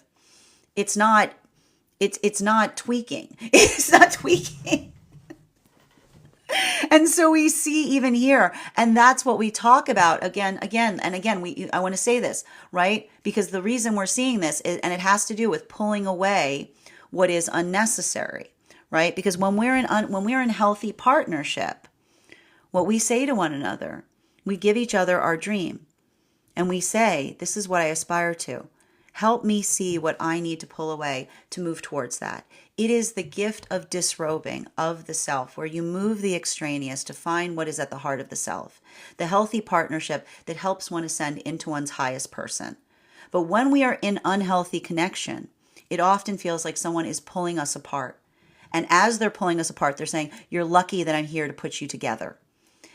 It's not tweaking. It's not tweaking. And so we see even here, and that's what we talk about again and again. I want to say this, right? Because the reason we're seeing this is, and it has to do with pulling away what is unnecessary, right? Because when we're in healthy partnership, what we say to one another, we give each other our dream. And we say, this is what I aspire to. Help me see what I need to pull away to move towards that. It is the gift of disrobing of the self, where you move the extraneous to find what is at the heart of the self. The healthy partnership that helps one ascend into one's highest person. But when we are in unhealthy connection, it often feels like someone is pulling us apart. And as they're pulling us apart, they're saying, you're lucky that I'm here to put you together.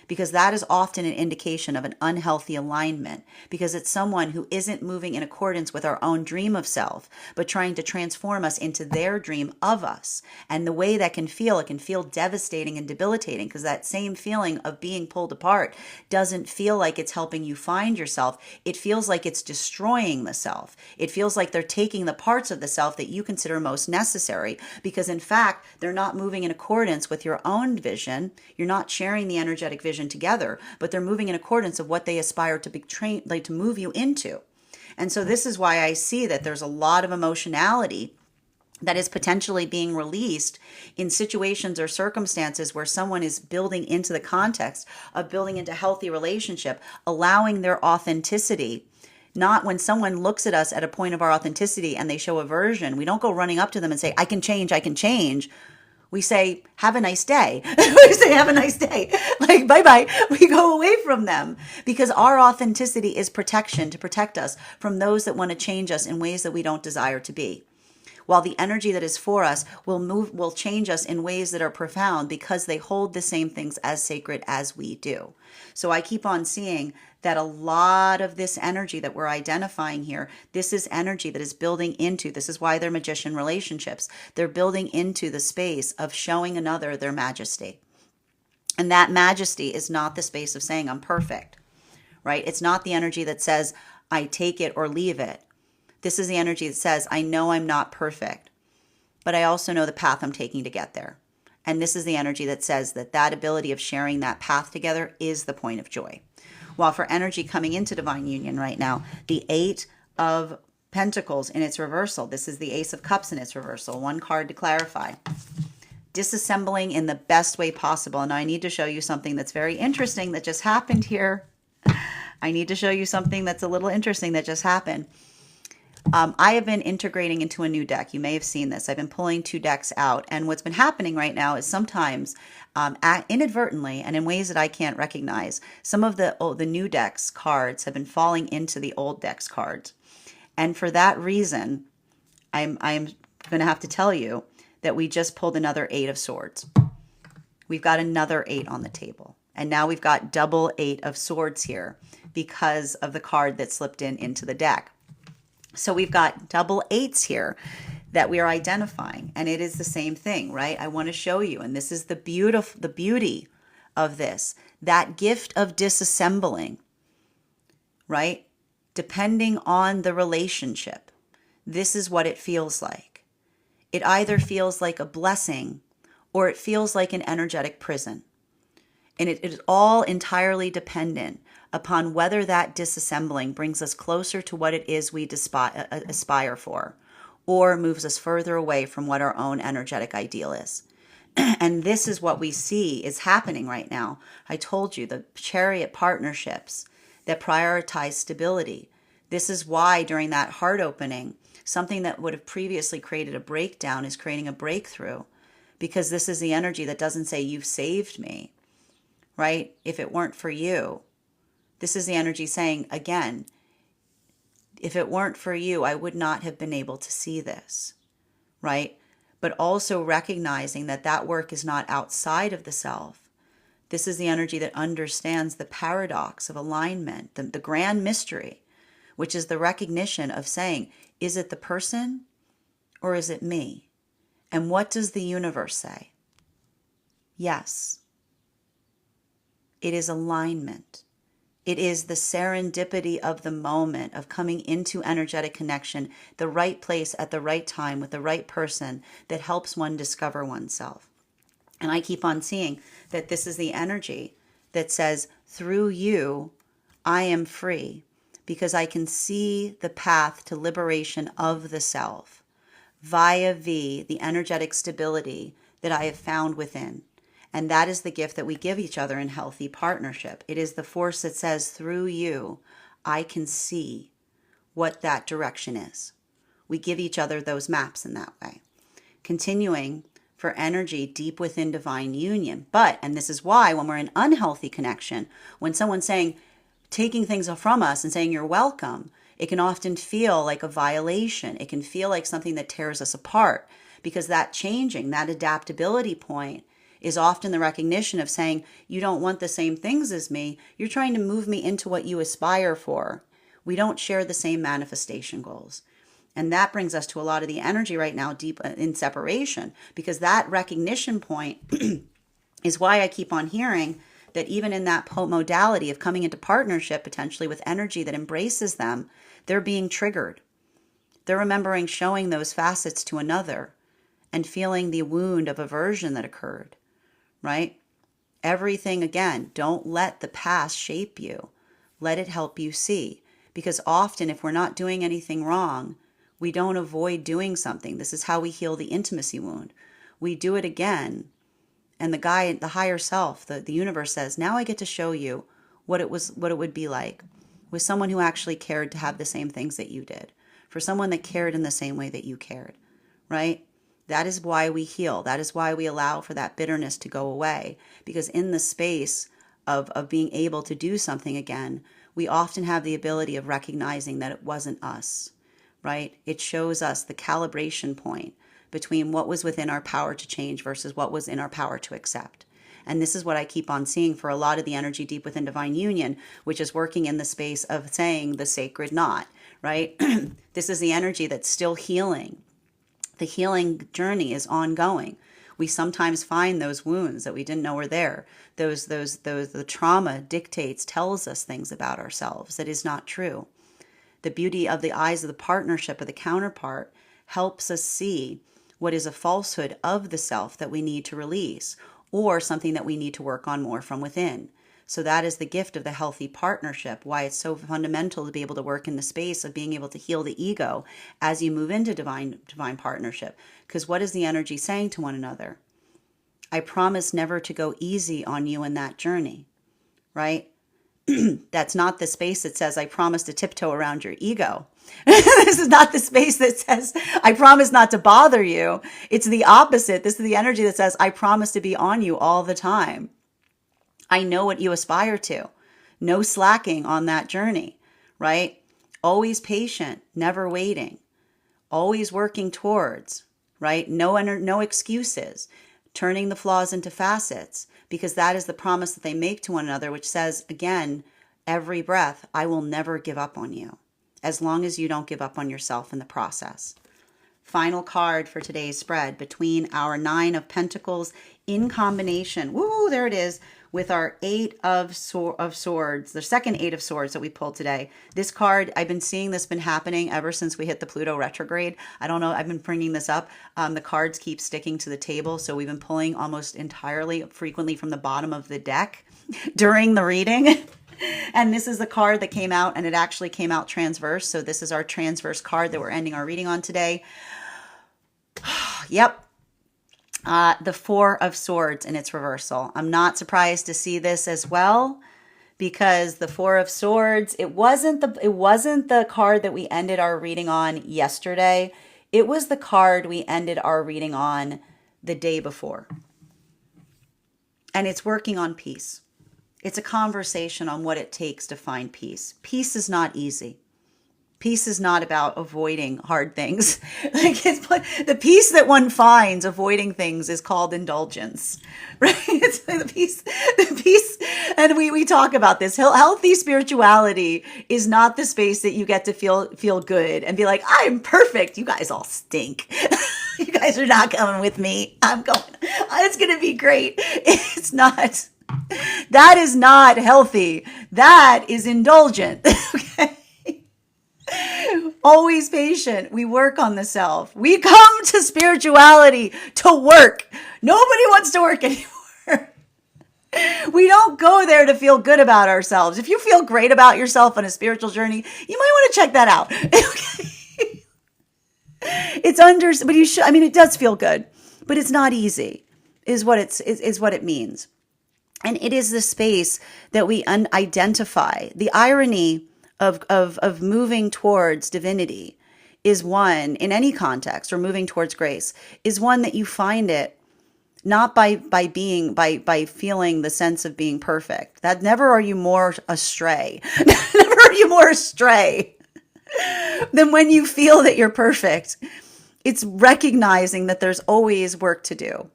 Because that is often an indication of an unhealthy alignment, because it's someone who isn't moving in accordance with our own dream of self, but trying to transform us into their dream of us. And the way that it can feel devastating and debilitating, because that same feeling of being pulled apart doesn't feel like it's helping you find yourself. It feels like it's destroying the self. It feels like they're taking the parts of the self that you consider most necessary, because in fact, they're not moving in accordance with your own vision. You're not sharing the energetic vision together, but they're moving in accordance of what they aspire to be trained, like to move you into. And so this is why I see that there's a lot of emotionality that is potentially being released in situations or circumstances where someone is building into the context of building into healthy relationship, allowing their authenticity. Not when someone looks at us at a point of our authenticity and they show aversion, we don't go running up to them and say, I can change, I can change. We say, have a nice day. We say, have a nice day. Like, bye-bye. We go away from them because our authenticity is protection, to protect us from those that want to change us in ways that we don't desire to be. While the energy that is for us will change us in ways that are profound because they hold the same things as sacred as we do. So I keep on seeing that a lot of this energy that we're identifying here, this is energy that is building into, this is why they're magician relationships. They're building into the space of showing another their majesty. And that majesty is not the space of saying I'm perfect, right? It's not the energy that says I take it or leave it. This is the energy that says, I know I'm not perfect, but I also know the path I'm taking to get there. And this is the energy that says that ability of sharing that path together is the point of joy. While for energy coming into divine union right now, the 8 of Pentacles in its reversal, this is the Ace of Cups in its reversal, one card to clarify. Disassembling in the best way possible. Now I need to show you something that's very interesting that just happened here. I need to show you something that's a little interesting that just happened. I have been integrating into a new deck. You may have seen this. I've been pulling 2 decks out. And what's been happening right now is sometimes inadvertently and in ways that I can't recognize, some of the new decks cards have been falling into the old decks cards. And for that reason, I'm going to have to tell you that we just pulled another 8 of Swords. We've got another 8 on the table. And now we've got double 8 of Swords here because of the card that slipped into the deck. So we've got double 8s here that we are identifying, and it is the same thing, right? I want to show you, and this is the beauty of this, that gift of disassembling, right? Depending on the relationship, this is what it feels like. It either feels like a blessing or it feels like an energetic prison. And it is all entirely dependent upon whether that disassembling brings us closer to what it is we aspire for, or moves us further away from what our own energetic ideal is. And this is what we see is happening right now. I told you, the chariot partnerships that prioritize stability. This is why during that heart opening, something that would have previously created a breakdown is creating a breakthrough, because this is the energy that doesn't say, you've saved me, right? If it weren't for you. This is the energy saying, again, if it weren't for you, I would not have been able to see this, right? But also recognizing that that work is not outside of the self. This is the energy that understands the paradox of alignment, the grand mystery, which is the recognition of saying, is it the person or is it me? And what does the universe say? Yes. It is alignment. It is the serendipity of the moment of coming into energetic connection, the right place at the right time with the right person that helps one discover oneself. And I keep on seeing that this is the energy that says, through you, I am free because I can see the path to liberation of the self via the energetic stability that I have found within. And that is the gift that we give each other in healthy partnership. It is the force that says, through you, I can see what that direction is. We give each other those maps in that way. Continuing for energy deep within divine union. But, and this is why when we're in unhealthy connection, when someone's saying, taking things from us and saying you're welcome, it can often feel like a violation. It can feel like something that tears us apart, because that changing, that adaptability point is often the recognition of saying, you don't want the same things as me. You're trying to move me into what you aspire for. We don't share the same manifestation goals. And that brings us to a lot of the energy right now deep in separation, because that recognition point is why I keep on hearing that even in that modality of coming into partnership, potentially with energy that embraces them, they're being triggered. They're remembering showing those facets to another and feeling the wound of aversion that occurred, right? Everything, again, don't let the past shape you. Let it help you see. Because often if we're not doing anything wrong, we don't avoid doing something. This is how we heal the intimacy wound. We do it again. And the higher self, the universe says, now I get to show you what it would be like with someone who actually cared to have the same things that you did, for someone that cared in the same way that you cared, right? That is why we heal. That is why we allow for that bitterness to go away. Because in the space of being able to do something again, we often have the ability of recognizing that it wasn't us, right? It shows us the calibration point between what was within our power to change versus what was in our power to accept. And this is what I keep on seeing for a lot of the energy deep within divine union, which is working in the space of saying the sacred knot, right? This is the energy that's still healing. The healing journey is ongoing. We sometimes find those wounds that we didn't know were there. The trauma dictates, tells us things about ourselves that is not true. The beauty of the eyes of the partnership of the counterpart helps us see what is a falsehood of the self that we need to release, or something that we need to work on more from within. So that is the gift of the healthy partnership, why it's so fundamental to be able to work in the space of being able to heal the ego as you move into divine partnership. Because what is the energy saying to one another? I promise never to go easy on you in that journey, right? That's not the space that says, I promise to tiptoe around your ego. This is not the space that says, I promise not to bother you. It's the opposite. This is the energy that says, I promise to be on you all the time. I know what you aspire to. No slacking on that journey, right? Always patient, never waiting. Always working towards, right? No excuses. Turning the flaws into facets, because that is the promise that they make to one another, which says, again, every breath, I will never give up on you, as long as you don't give up on yourself in the process. Final card for today's spread, between our 9 of Pentacles in combination, woo, there it is, with our 8 of Swords, the second 8 of Swords that we pulled today. This card, I've been seeing this been happening ever since we hit the Pluto retrograde. I don't know, I've been bringing this up. The cards keep sticking to the table, so we've been pulling almost entirely, frequently from the bottom of the deck during the reading. And this is the card that came out, and it actually came out transverse. So this is our transverse card that we're ending our reading on today. Yep. The 4 of Swords in its reversal. I'm not surprised to see this as well, because the 4 of Swords, it wasn't the card that we ended our reading on yesterday. It was the card we ended our reading on the day before. And it's working on peace. It's a conversation on what it takes to find peace. Peace is not easy. Peace is not about avoiding hard things. The peace that one finds avoiding things is called indulgence, right? It's the peace, and we talk about this. Healthy spirituality is not the space that you get to feel good and be like, I'm perfect. You guys all stink. You guys are not coming with me. I'm going. It's going to be great. It's not. That is not healthy. That is indulgent. Okay. always patient. We work on the self. We come to spirituality to work. Nobody wants to work anymore. We don't go there to feel good about ourselves. If you feel great about yourself on a spiritual journey, you might want to check that out. But you should, I mean, it does feel good, but it's not easy, is what it means. And it is the space that we identify. The irony of moving towards divinity is one, in any context, or moving towards grace, is one that you find it not by feeling the sense of being perfect. That never are you more astray. Never are you more astray than when you feel that you're perfect. It's recognizing that there's always work to do,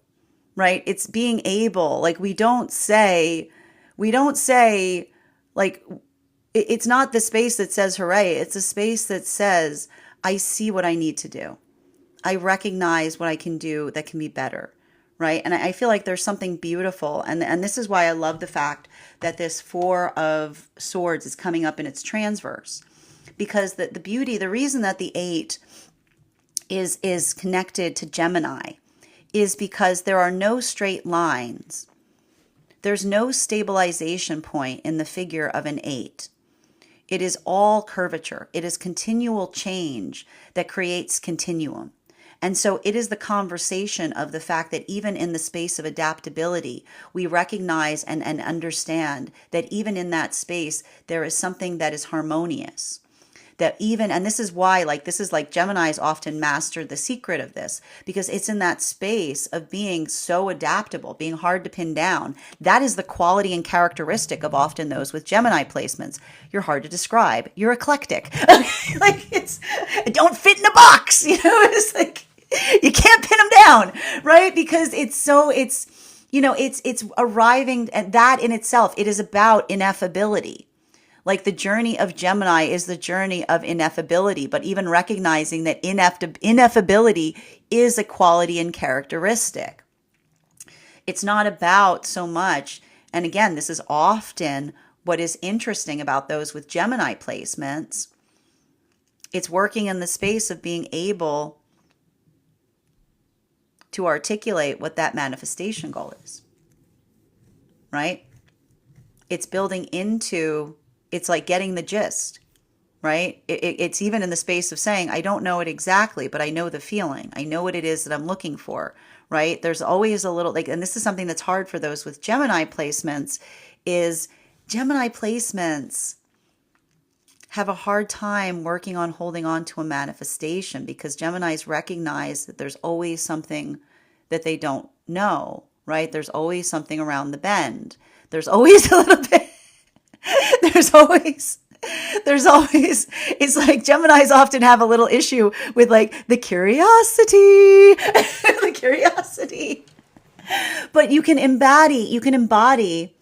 right? It's being able, like we don't say, like, it's not the space that says hooray. It's a space that says, I see what I need to do. I recognize what I can do that can be better, right? And I feel like there's something beautiful. And this is why I love the fact that this Four of Swords is coming up in its transverse. Because the beauty, the reason that the 8 is connected to Gemini is because there are no straight lines. There's no stabilization point in the figure of an 8. It is all curvature. It is continual change that creates continuum. And so it is the conversation of the fact that even in the space of adaptability, we recognize and understand that even in that space, there is something that is harmonious. That even, and this is why, this is like Gemini's often mastered the secret of this, because it's in that space of being so adaptable, being hard to pin down. That is the quality and characteristic of often those with Gemini placements. You're hard to describe. You're eclectic. It don't fit in a box, it's like, you can't pin them down, right? Because it's arriving at that in itself. It is about ineffability. Like the journey of Gemini is the journey of ineffability, but even recognizing that ineffability is a quality and characteristic. It's not about so much, and again, this is often what is interesting about those with Gemini placements. It's working in the space of being able to articulate what that manifestation goal is, right? It's building into... It's like getting the gist, right? It's even in the space of saying, I don't know it exactly, but I know the feeling. I know what it is that I'm looking for, right? There's always a little, and this is something that's hard for those with Gemini placements, is Gemini placements have a hard time working on holding on to a manifestation because Geminis recognize that there's always something that they don't know, right? There's always something around the bend. There's always a little bit. There's always, it's like Geminis often have a little issue with like the curiosity, but you can embody,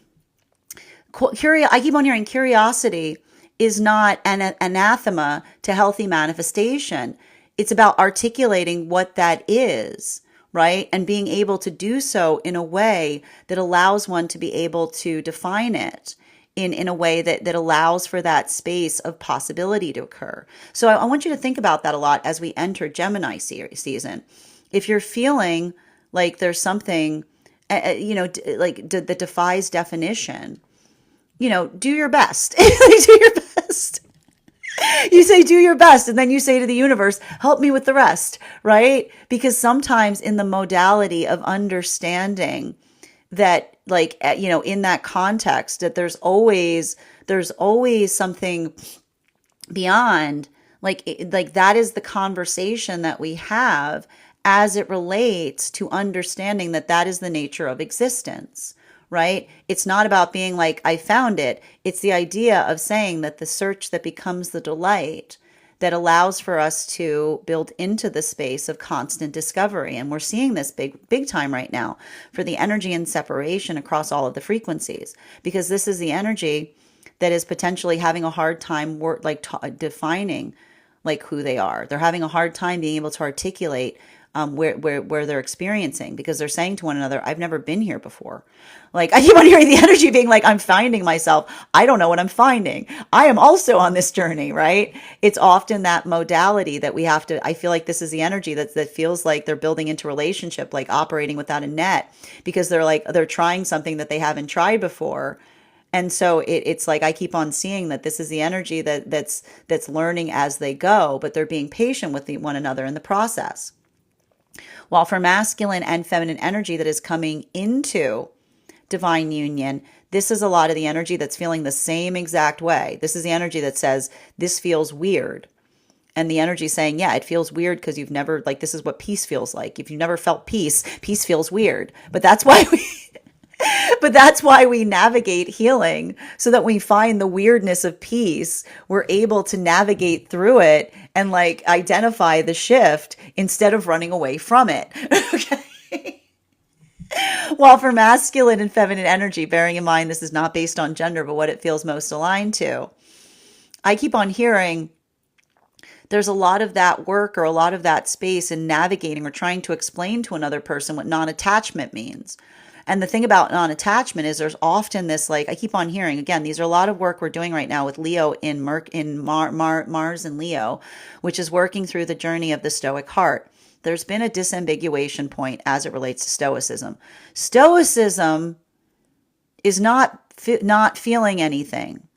I keep on hearing curiosity is not an anathema to healthy manifestation. It's about articulating what that is, right? And being able to do so in a way that allows one to be able to define it in a way that allows for that space of possibility to occur. So I want you to think about that a lot as we enter Gemini season. If you're feeling like there's something, that defies definition, do your best. Do your best. You say, do your best. And then you say to the universe, help me with the rest, right? Because sometimes in the modality of understanding that, in that context, that there's always something beyond, like that is the conversation that we have as it relates to understanding that is the nature of existence, right? It's not about being like, I found it. It's the idea of saying that the search that becomes the delight that allows for us to build into the space of constant discovery. And we're seeing this big time right now for the energy and separation across all of the frequencies, because this is the energy that is potentially having a hard time defining like who they are. They're having a hard time being able to articulate where they're experiencing, because they're saying to one another, I've never been here before. Like, I keep on hearing the energy being like, I'm finding myself. I don't know what I'm finding. I am also on this journey, right? It's often that modality that we have to, I feel like this is the energy that feels like they're building into relationship, like operating without a net, because they're trying something that they haven't tried before. And so it's like I keep on seeing that this is the energy that's learning as they go, but they're being patient with one another in the process. While for masculine and feminine energy that is coming into divine union, this is a lot of the energy that's feeling the same exact way. This is the energy that says, this feels weird. And the energy saying, yeah, it feels weird because you've never, like, this is what peace feels like. If you've never felt peace, peace feels weird. But that's why we navigate healing, so that we find the weirdness of peace. We're able to navigate through it and like identify the shift instead of running away from it. Okay. While for masculine and feminine energy, bearing in mind this is not based on gender, but what it feels most aligned to, I keep on hearing there's a lot of that work or a lot of that space in navigating or trying to explain to another person what non-attachment means. And the thing about non-attachment is there's often this, like, I keep on hearing, again, these are a lot of work we're doing right now with Leo in Mars and Leo, which is working through the journey of the Stoic heart. There's been a disambiguation point as it relates to Stoicism. Stoicism is not feeling anything.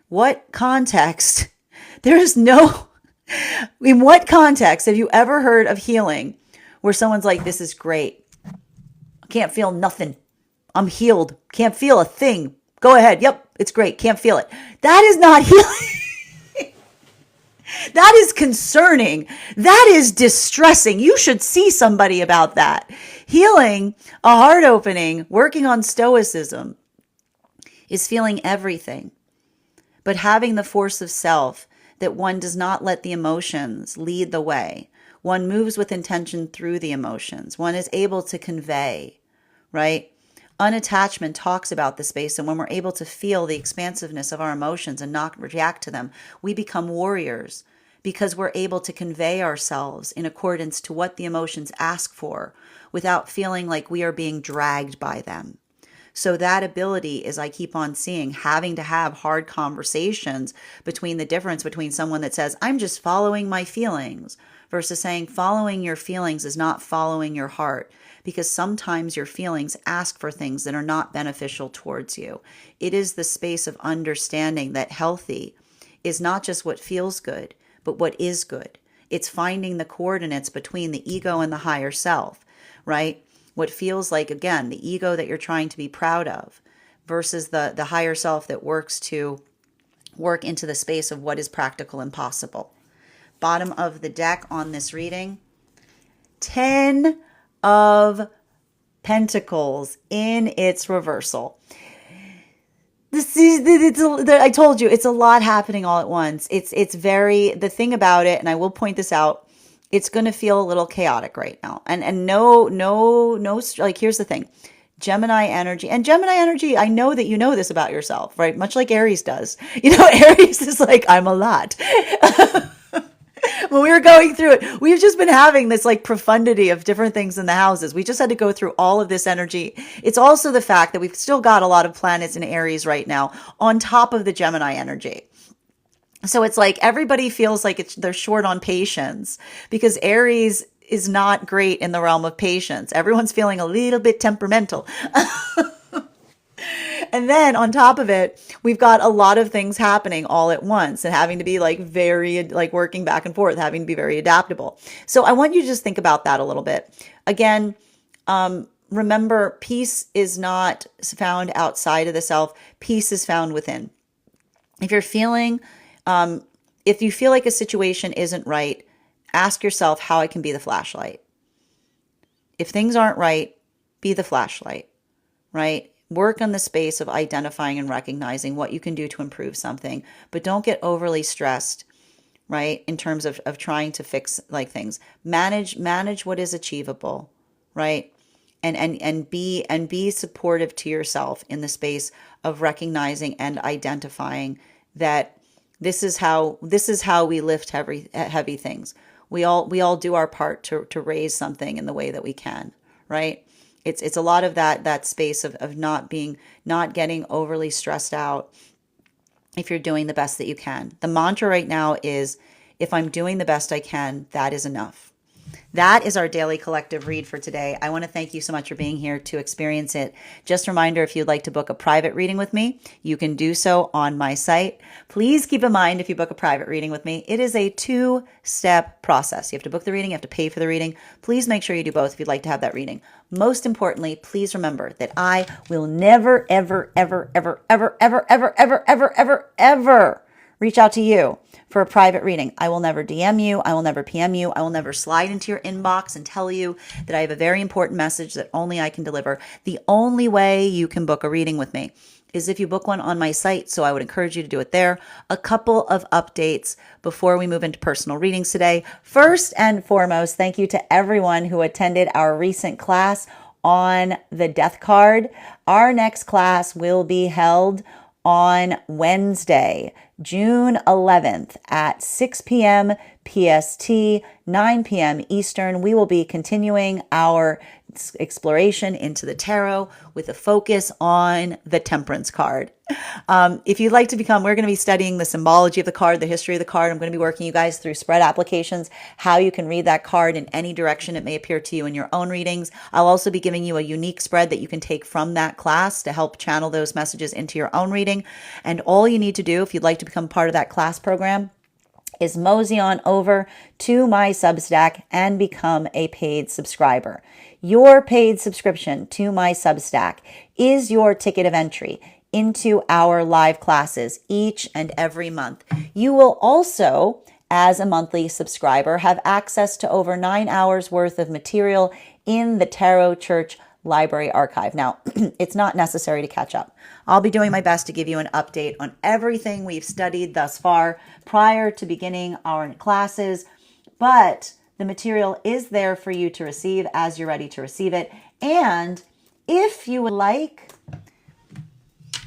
What context? There is no, in what context have you ever heard of healing where someone's like, this is great. Can't feel nothing. I'm healed. Can't feel a thing. Go ahead. Yep, it's great. Can't feel it. That is not healing. That is concerning. That is distressing. You should see somebody about that. Healing, a heart opening, working on Stoicism is feeling everything, but having the force of self that one does not let the emotions lead the way. One moves with intention through the emotions. One is able to convey, right? Unattachment talks about the space, and when we're able to feel the expansiveness of our emotions and not react to them, we become warriors, because we're able to convey ourselves in accordance to what the emotions ask for without feeling like we are being dragged by them. So that ability is, I keep on seeing, having to have hard conversations between the difference between someone that says, I'm just following my feelings, versus saying following your feelings is not following your heart, because sometimes your feelings ask for things that are not beneficial towards you. It is the space of understanding that healthy is not just what feels good, but what is good. It's finding the coordinates between the ego and the higher self, right? What feels like, again, the ego that you're trying to be proud of versus the higher self that works to work into the space of what is practical and possible. Bottom of the deck on this reading, 10 of Pentacles in its reversal. I told you, it's a lot happening all at once. It's very, the thing about it, and I will point this out, it's going to feel a little chaotic right now. And no, like, here's the thing. Gemini energy, I know that you know this about yourself, right? Much like Aries does. You know, Aries is like, I'm a lot. When we were going through it, we've just been having this like profundity of different things in the houses. We just had to go through all of this energy. It's also the fact that we've still got a lot of planets in Aries right now on top of the Gemini energy. So it's like everybody feels like they're short on patience, because Aries is not great in the realm of patience. Everyone's feeling a little bit temperamental. And then on top of it, we've got a lot of things happening all at once and having to be like very, like working back and forth, having to be very adaptable. So I want you to just think about that a little bit. Again, remember, peace is not found outside of the self. Peace is found within. If you're feeling, if you feel like a situation isn't right, ask yourself how I can be the flashlight. If things aren't right, be the flashlight, right? Work on the space of identifying and recognizing what you can do to improve something, but don't get overly stressed, right? In terms of trying to fix like things. Manage what is achievable, right? And be supportive to yourself in the space of recognizing and identifying that this is how we lift heavy things. We all do our part to raise something in the way that we can, right? It's a lot of that space of not getting overly stressed out if you're doing the best that you can. The mantra right now is, if I'm doing the best I can, that is enough. That is our daily collective read for today. I want to thank you so much for being here to experience it. Just a reminder, if you'd like to book a private reading with me, you can do so on my site. Please keep in mind, if you book a private reading with me, it is a 2-step process. You have to book the reading, you have to pay for the reading. Please make sure you do both if you'd like to have that reading. Most importantly, please remember that I will never, ever, ever, ever, ever, ever, ever, ever, ever, ever, ever reach out to you for a private reading. I will never DM you. I will never PM you. I will never slide into your inbox and tell you that I have a very important message that only I can deliver. The only way you can book a reading with me is if you book one on my site. So I would encourage you to do it there. A couple of updates before we move into personal readings today. First and foremost, thank you to everyone who attended our recent class on the death card. Our next class will be held on Wednesday, June 11th at 6 p.m. PST, 9 p.m. Eastern. We will be continuing our exploration into the tarot with a focus on the Temperance card. If you'd like to we're going to be studying the symbology of the card, the history of the card. I'm going to be working you guys through spread applications, how you can read that card in any direction it may appear to you in your own readings. I'll also be giving you a unique spread that you can take from that class to help channel those messages into your own reading. And all you need to do, if you'd like to become part of that class program, is mosey on over to my Substack and become a paid subscriber. Your paid subscription to my Substack is your ticket of entry into our live classes each and every month. You will also, as a monthly subscriber, have access to over 9 hours worth of material in the Tarot Church Library Archive. Now, it's not necessary to catch up. I'll be doing my best to give you an update on everything we've studied thus far prior to beginning our classes, but the material is there for you to receive as you're ready to receive it. And if you would like,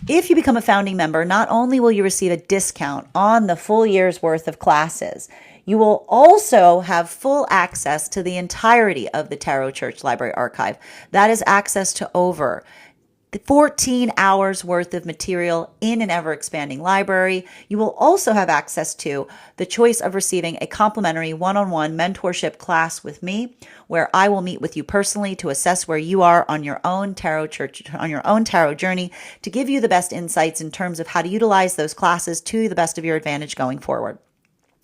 if you become a founding member, not only will you receive a discount on the full year's worth of classes, you will also have full access to the entirety of the Tarot Church Library Archive. That is access to over 14 hours worth of material in an ever-expanding library. You will also have access to the choice of receiving a complimentary one-on-one mentorship class with me, where I will meet with you personally to assess where you are on your own tarot journey, to give you the best insights in terms of how to utilize those classes to the best of your advantage going forward.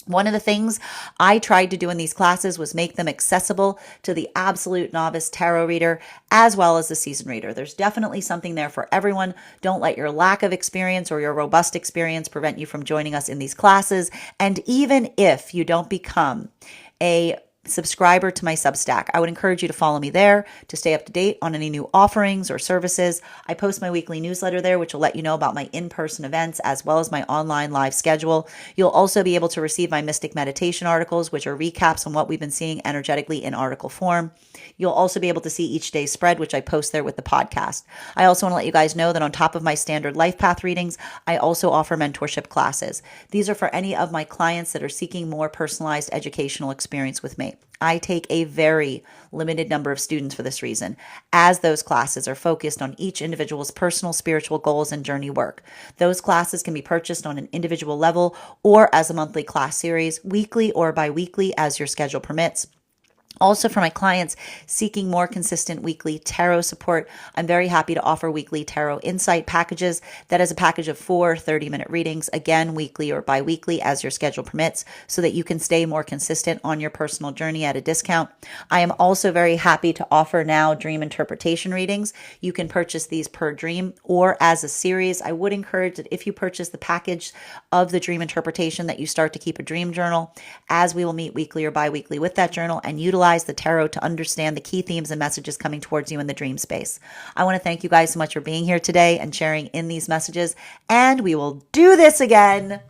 One of the things I tried to do in these classes was make them accessible to the absolute novice tarot reader as well as the seasoned reader. There's definitely something there for everyone. Don't let your lack of experience or your robust experience prevent you from joining us in these classes. And even if you don't become a subscriber to my Substack, I would encourage you to follow me there to stay up to date on any new offerings or services. I post my weekly newsletter there, which will let you know about my in-person events as well as my online live schedule. You'll also be able to receive my Mystic Meditation articles, which are recaps on what we've been seeing energetically in article form. You'll also be able to see each day's spread, which I post there with the podcast. I also want to let you guys know that on top of my standard life path readings, I also offer mentorship classes. These are for any of my clients that are seeking more personalized educational experience with me. I take a very limited number of students for this reason, as those classes are focused on each individual's personal spiritual goals and journey work. Those classes can be purchased on an individual level or as a monthly class series, weekly or bi-weekly as your schedule permits. Also, for my clients seeking more consistent weekly tarot support, I'm very happy to offer weekly tarot insight packages. That is a package of 4 30-minute readings, again, weekly or bi-weekly as your schedule permits, so that you can stay more consistent on your personal journey at a discount. I am also very happy to offer now dream interpretation readings. You can purchase these per dream or as a series. I would encourage that if you purchase the package of the dream interpretation, that you start to keep a dream journal, as we will meet weekly or bi-weekly with that journal and utilize the tarot to understand the key themes and messages coming towards you in the dream space. I want to thank you guys so much for being here today and sharing in these messages, and we will do this again